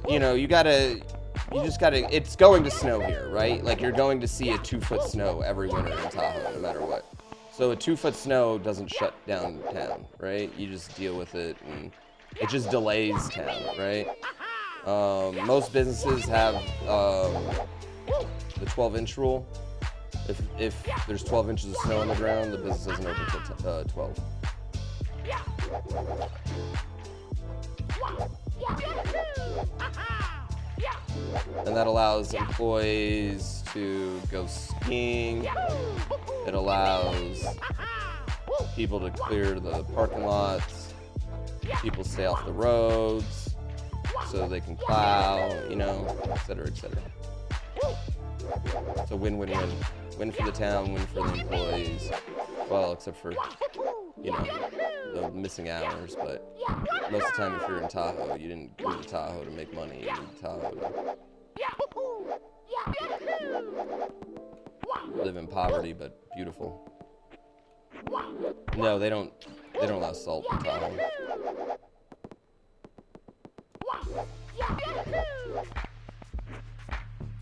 you know, you just gotta, it's going to snow here, right? Like, you're going to see a 2-foot snow every winter in Tahoe, no matter what. So a 2-foot snow doesn't shut down town, right? You just deal with it, and it just delays town, right? Most businesses have the 12-inch rule. If there's 12 inches of snow on the ground, the business doesn't open until 12. And that allows employees to go skiing. It allows people to clear the parking lots. People stay off the roads so they can plow, you know, et cetera, et cetera. It's a win-win-win. Win for the town, win for the employees. Well, except for, you know, the missing hours, but most of the time if you're in Tahoe, you didn't go to Tahoe to make money. You went to Tahoe to live in poverty, but beautiful. No, they don't allow salt in Tahoe.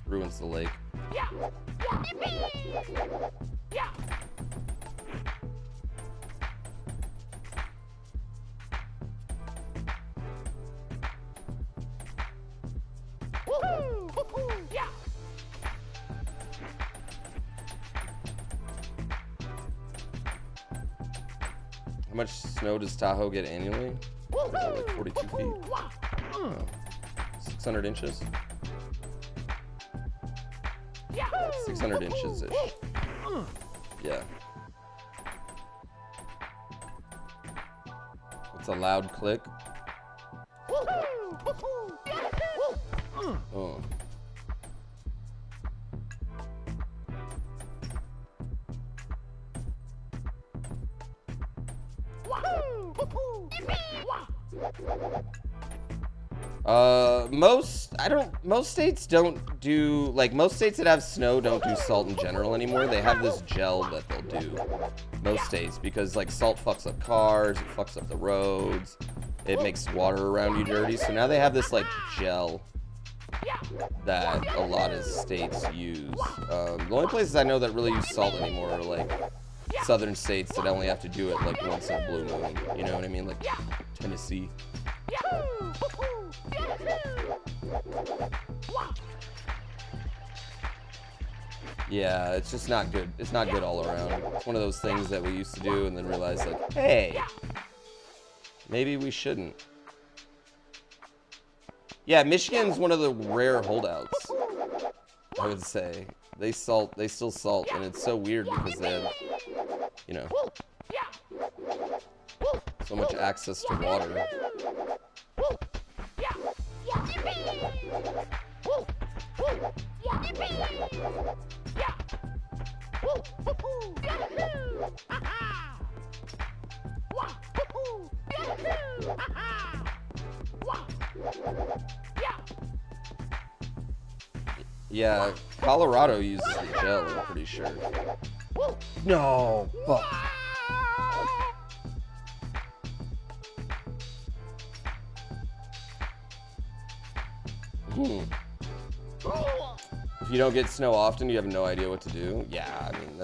Ruins the lake. How much snow does Tahoe get annually? Is it like 42 feet? Oh, 600 inches? 600 inches-ish. Yeah. It's a loud click. Oh. Most states don't do, like, most states that have snow don't do salt in general anymore. They have this gel that they'll do. Most states, because, like, salt fucks up cars, it fucks up the roads, it makes water around you dirty. So now they have this, like, gel that a lot of states use. The only places I know that really use salt anymore are, like, southern states that only have to do it, like, once in a blue moon. You know what I mean? Like, Tennessee. Yeah, it's just not good. It's not good all around. It's one of those things that we used to do and then realized, like, hey, maybe we shouldn't. Yeah, Michigan's one of the rare holdouts, I would say. They still salt, and it's so weird because they have, you know, so much access to water. Yeah, Colorado uses the gel, I'm pretty sure. No, fuck. If you don't get snow often, you have no idea what to do. Yeah, I mean,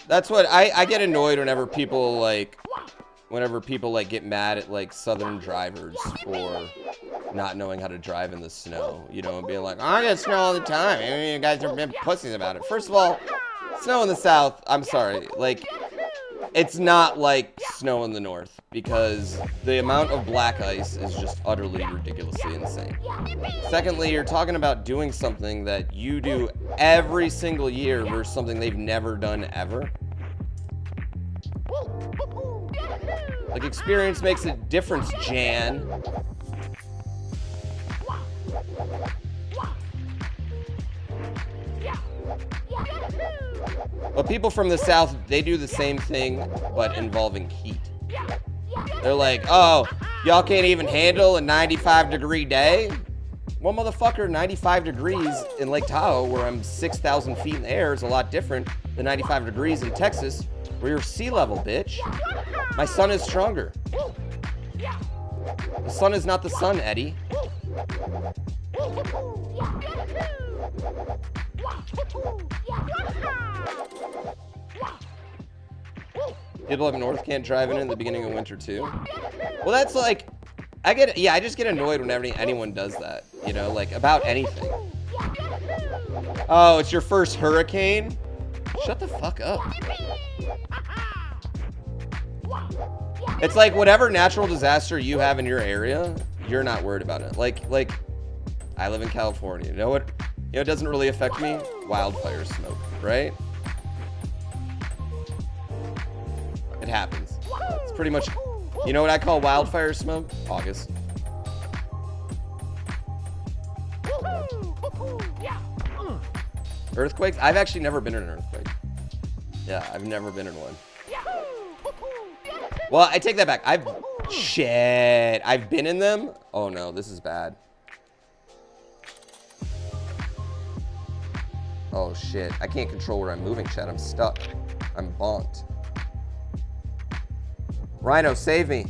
that's what I get annoyed whenever people like get mad at like southern drivers for not knowing how to drive in the snow, you know, and being like, I get snow all the time. I mean, you guys are big pussies about it. First of all, snow in the south, I'm sorry, like, it's not like snow in the north, because the amount of black ice is just utterly ridiculously insane. Secondly, you're talking about doing something that you do every single year versus something they've never done ever. Like, experience makes a difference, Jan. But people from the south, they do the same thing, but involving heat. They're like, oh, y'all can't even handle a 95-degree day? Well, motherfucker, 95 degrees in Lake Tahoe, where I'm 6,000 feet in the air, is a lot different than 95 degrees in Texas, where you're sea level, bitch. My sun is stronger. The sun is not the sun, Eddie. People up north can't drive in the beginning of winter too. Well, that's like, I just get annoyed whenever anyone does that, you know, like about anything. Oh, it's your first hurricane? Shut the fuck up. It's like whatever natural disaster you have in your area, you're not worried about it. Like I live in California. You know what? You know, it doesn't really affect me. Wildfire smoke, right? It happens. It's pretty much, you know what I call wildfire smoke? August. Earthquakes? I've actually never been in an earthquake. Yeah, I've never been in one. Well, I take that back. I've been in them. Oh no, this is bad. Oh shit, I can't control where I'm moving, chat. I'm stuck. I'm bonked. Rhino, save me.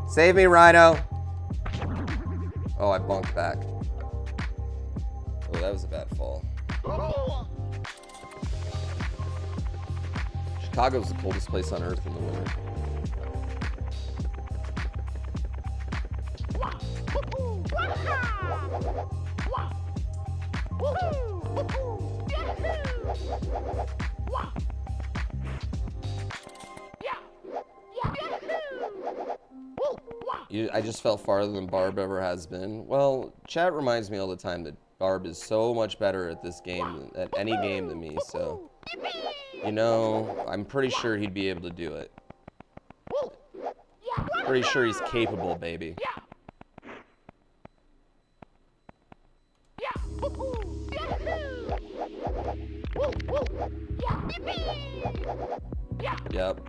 Save me, Rhino. Oh, I bonked back. Oh, that was a bad fall. Chicago's the coldest place on earth in the winter. I just felt farther than Barb ever has been. Well, chat reminds me all the time that Barb is so much better at this game, at any game than me, so, you know, I'm pretty sure he'd be able to do it. Pretty sure he's capable, baby. Yep.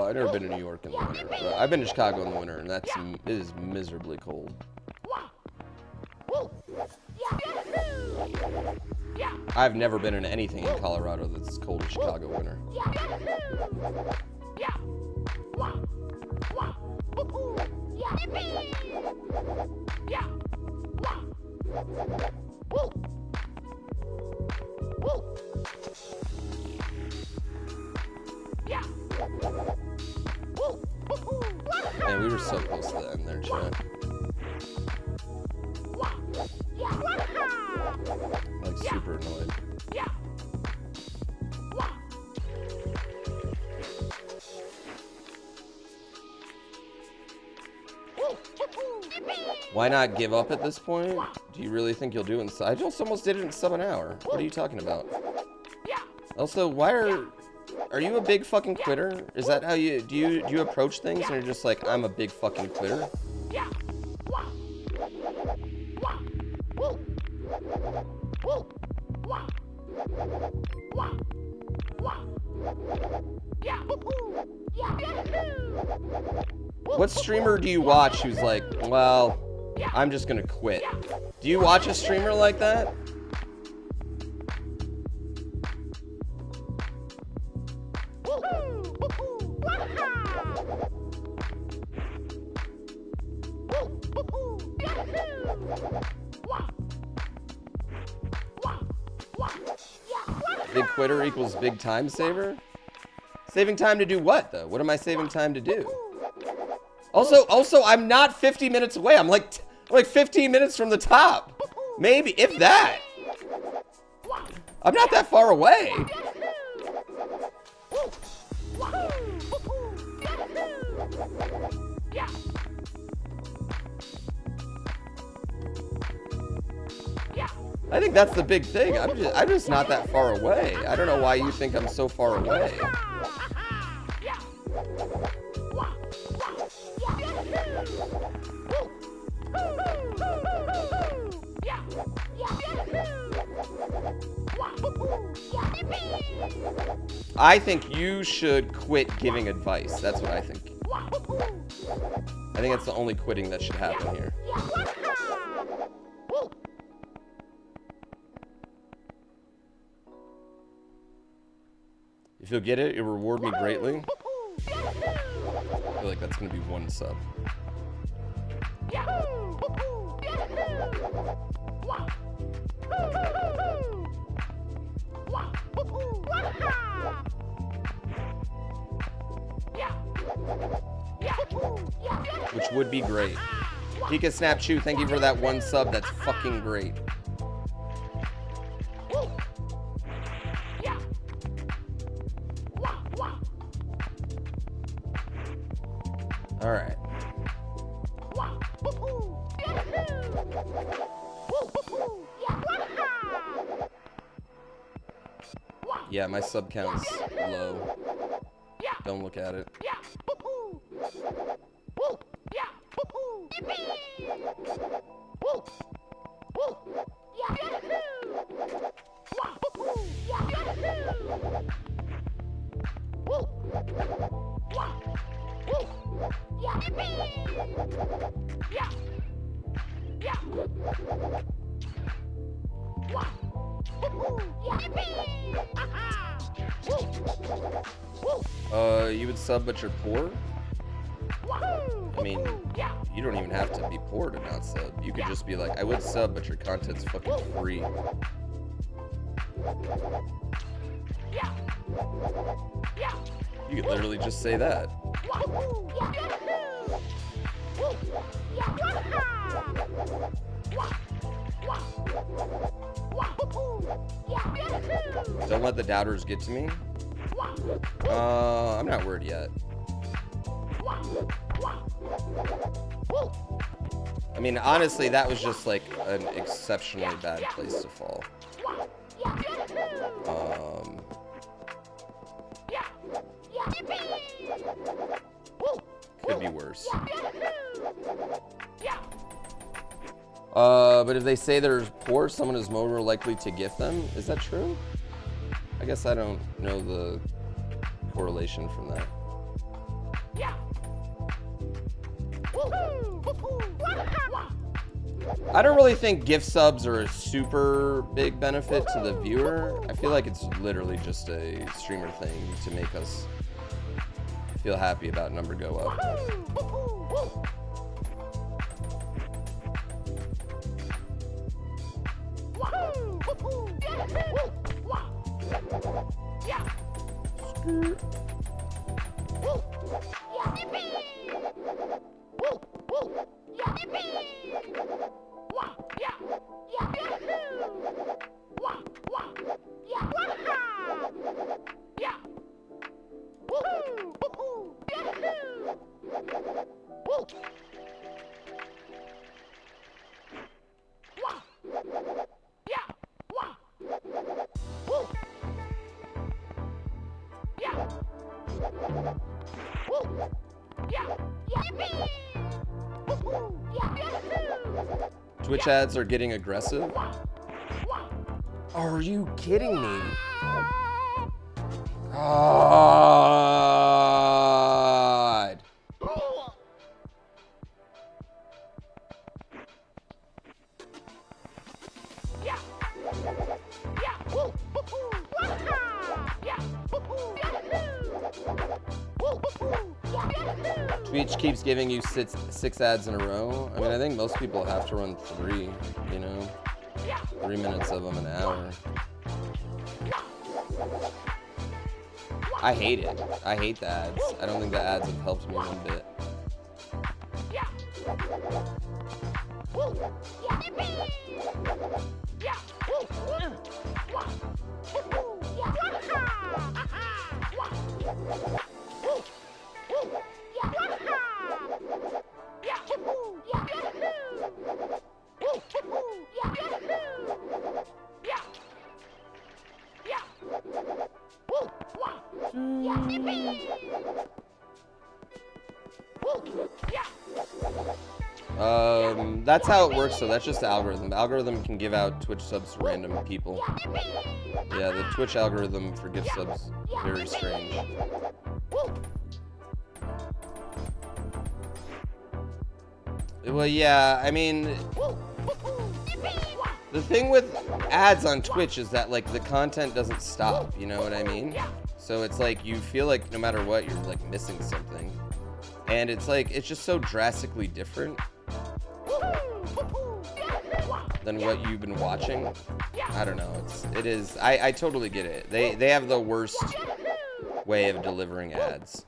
I've never been to New York in the winter. But I've been to Chicago in the winter, and it is miserably cold. I've never been in anything in Colorado that's as cold as Chicago winter. Man, we were so close to the end there, chat. Like, super annoyed. Why not give up at this point? Do you really think you'll do it inside? I just almost did it in sub an hour. What are you talking about? Also, are you a big fucking quitter? Is that how do you approach things and you're just like, I'm a big fucking quitter? What streamer do you watch who's like, well, I'm just gonna quit? Do you watch a streamer like that? Big quitter equals big time saver? Saving time to do what, though? What am I saving time to do? Also, I'm not 50 minutes away. I'm like 15 minutes from the top. Maybe, if that. I'm not that far away. I think that's the big thing. I'm just not that far away. I don't know why you think I'm so far away. I think you should quit giving advice. That's what I think. I think that's the only quitting that should happen here. If you'll get it, it'll reward me greatly. I feel like that's gonna be 1 sub. Which would be great. Pika Snap Chew, thank you for that 1 sub. That's fucking great. All right. Yeah, my sub count's low. Don't look at it. You would sub, but you're poor? I mean, you don't even have to be poor to not sub. You could just be like, I would sub, but your content's fucking free. You could literally just say that. Don't let the doubters get to me. I'm not worried yet. I mean, honestly, that was just like an exceptionally bad place to fall. Could be worse. But if they say they're poor, someone is more likely to gift them. Is that true? I guess I don't know the correlation from that. I don't really think gift subs are a super big benefit to the viewer. I feel like it's literally just a streamer thing to make us feel happy about number go up. Twitch ads are getting aggressive. Are you kidding me? God. Twitch keeps giving you six ads in a row. I mean, I think most people have to run 3, you know? 3 minutes of them an hour. I hate it. I hate the ads. I don't think the ads have helped me one bit. That's how it works, so that's just the algorithm. The algorithm can give out Twitch subs to random people. Yeah, the Twitch algorithm for gift subs, very strange. Well, yeah, I mean, the thing with ads on Twitch is that, like, the content doesn't stop, you know what I mean? So it's like, you feel like no matter what, you're, like, missing something. And it's like, it's just so drastically different than what you've been watching. I don't know, it is, I totally get it. They have the worst way of delivering ads.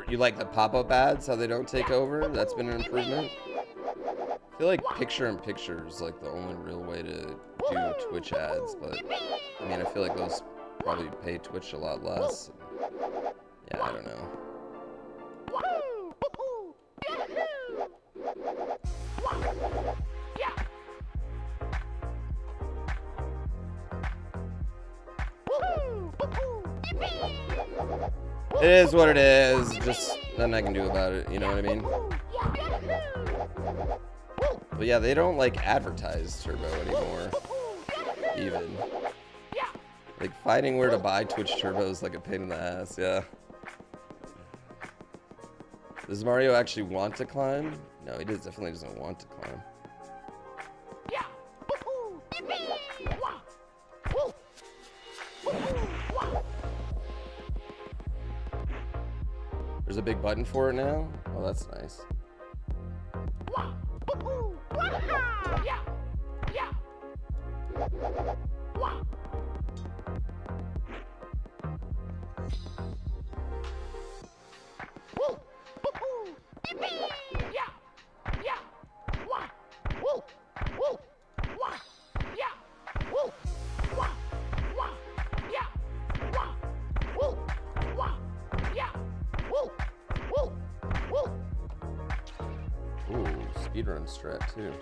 You like the pop-up ads, how they don't take over? That's been an improvement. I feel like picture-in-picture is like the only real way to do Twitch ads, but I mean, I feel like those probably pay Twitch a lot less. Yeah, I don't know. It is what it is, just nothing I can do about it, you know what I mean? But yeah, they don't like advertise Turbo anymore, even. Like, finding where to buy Twitch Turbo is like a pain in the ass, yeah. Does Mario actually want to climb? No, he definitely doesn't want to climb. There's a big button for it now? Oh, that's nice. Ooh, speedrun strat too.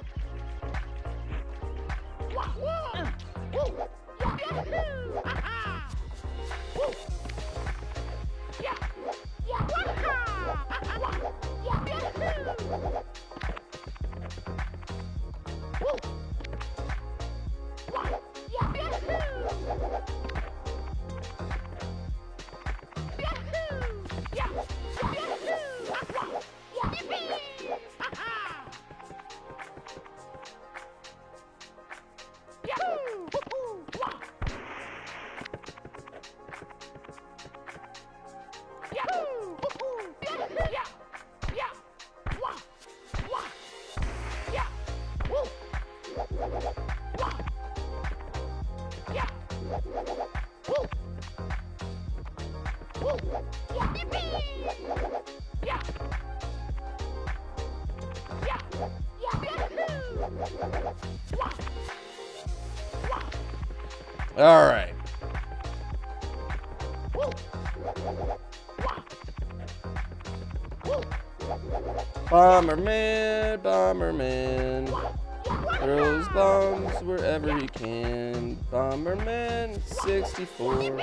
All right. Bomberman, Bomberman, throws bombs wherever he can. Bomberman 64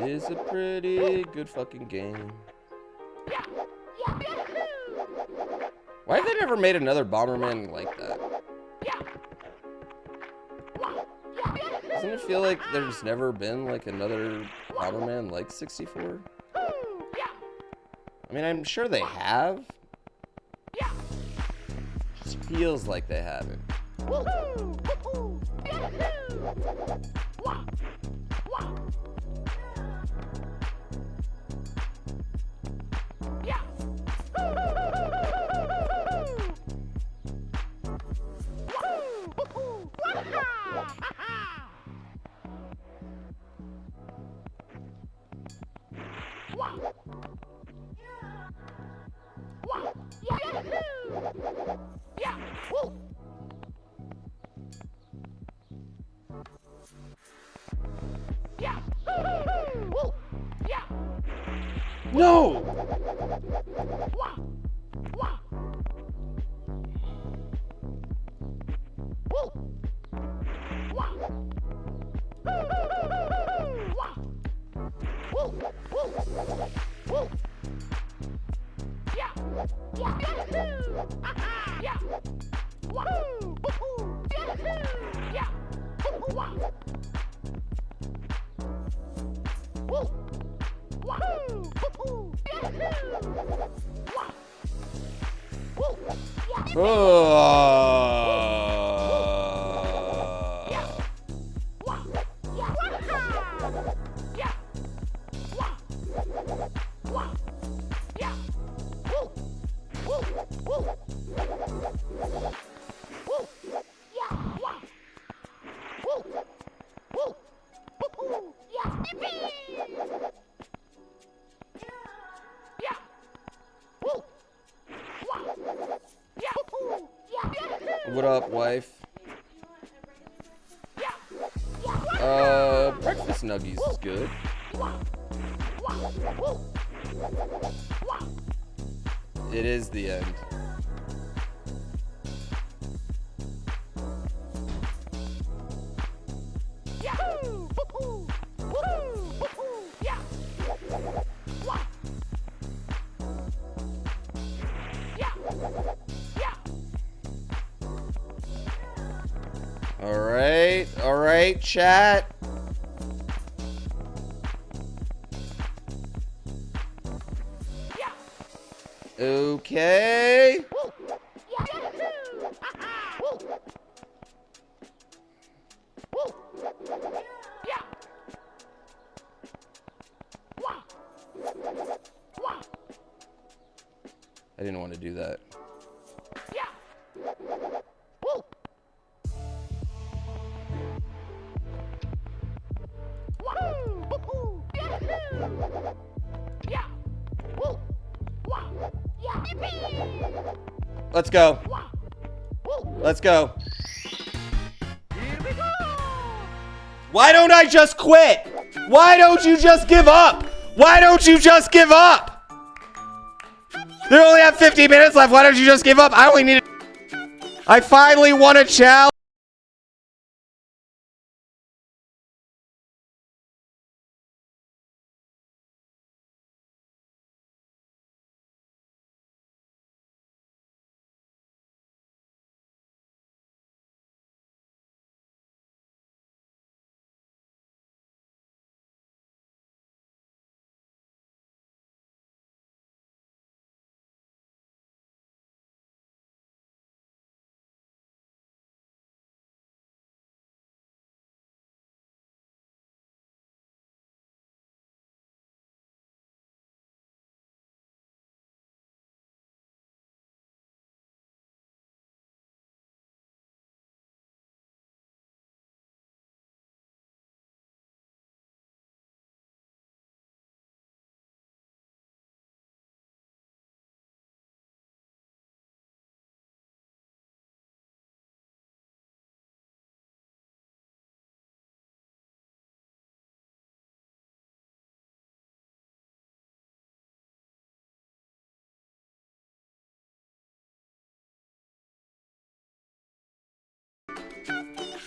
is a pretty good fucking game. Why have they never made another Bomberman like that? Doesn't it feel like there's never been like another Bomberman like 64? I mean, I'm sure they have. Just feels like they haven't. No! What up, wife? Breakfast nuggies is good. It is the end. All right, chat. Okay. I didn't want to do that. Let's go. Let's go. Why don't I just quit? Why don't you just give up? Why don't you just give up? They only have 50 minutes left. Why don't you just give up? I only need. I finally won a challenge.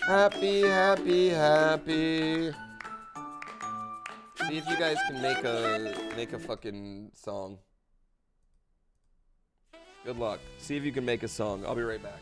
Happy, happy, happy. See if you guys can make a fucking song. Good luck. See if you can make a song. I'll be right back.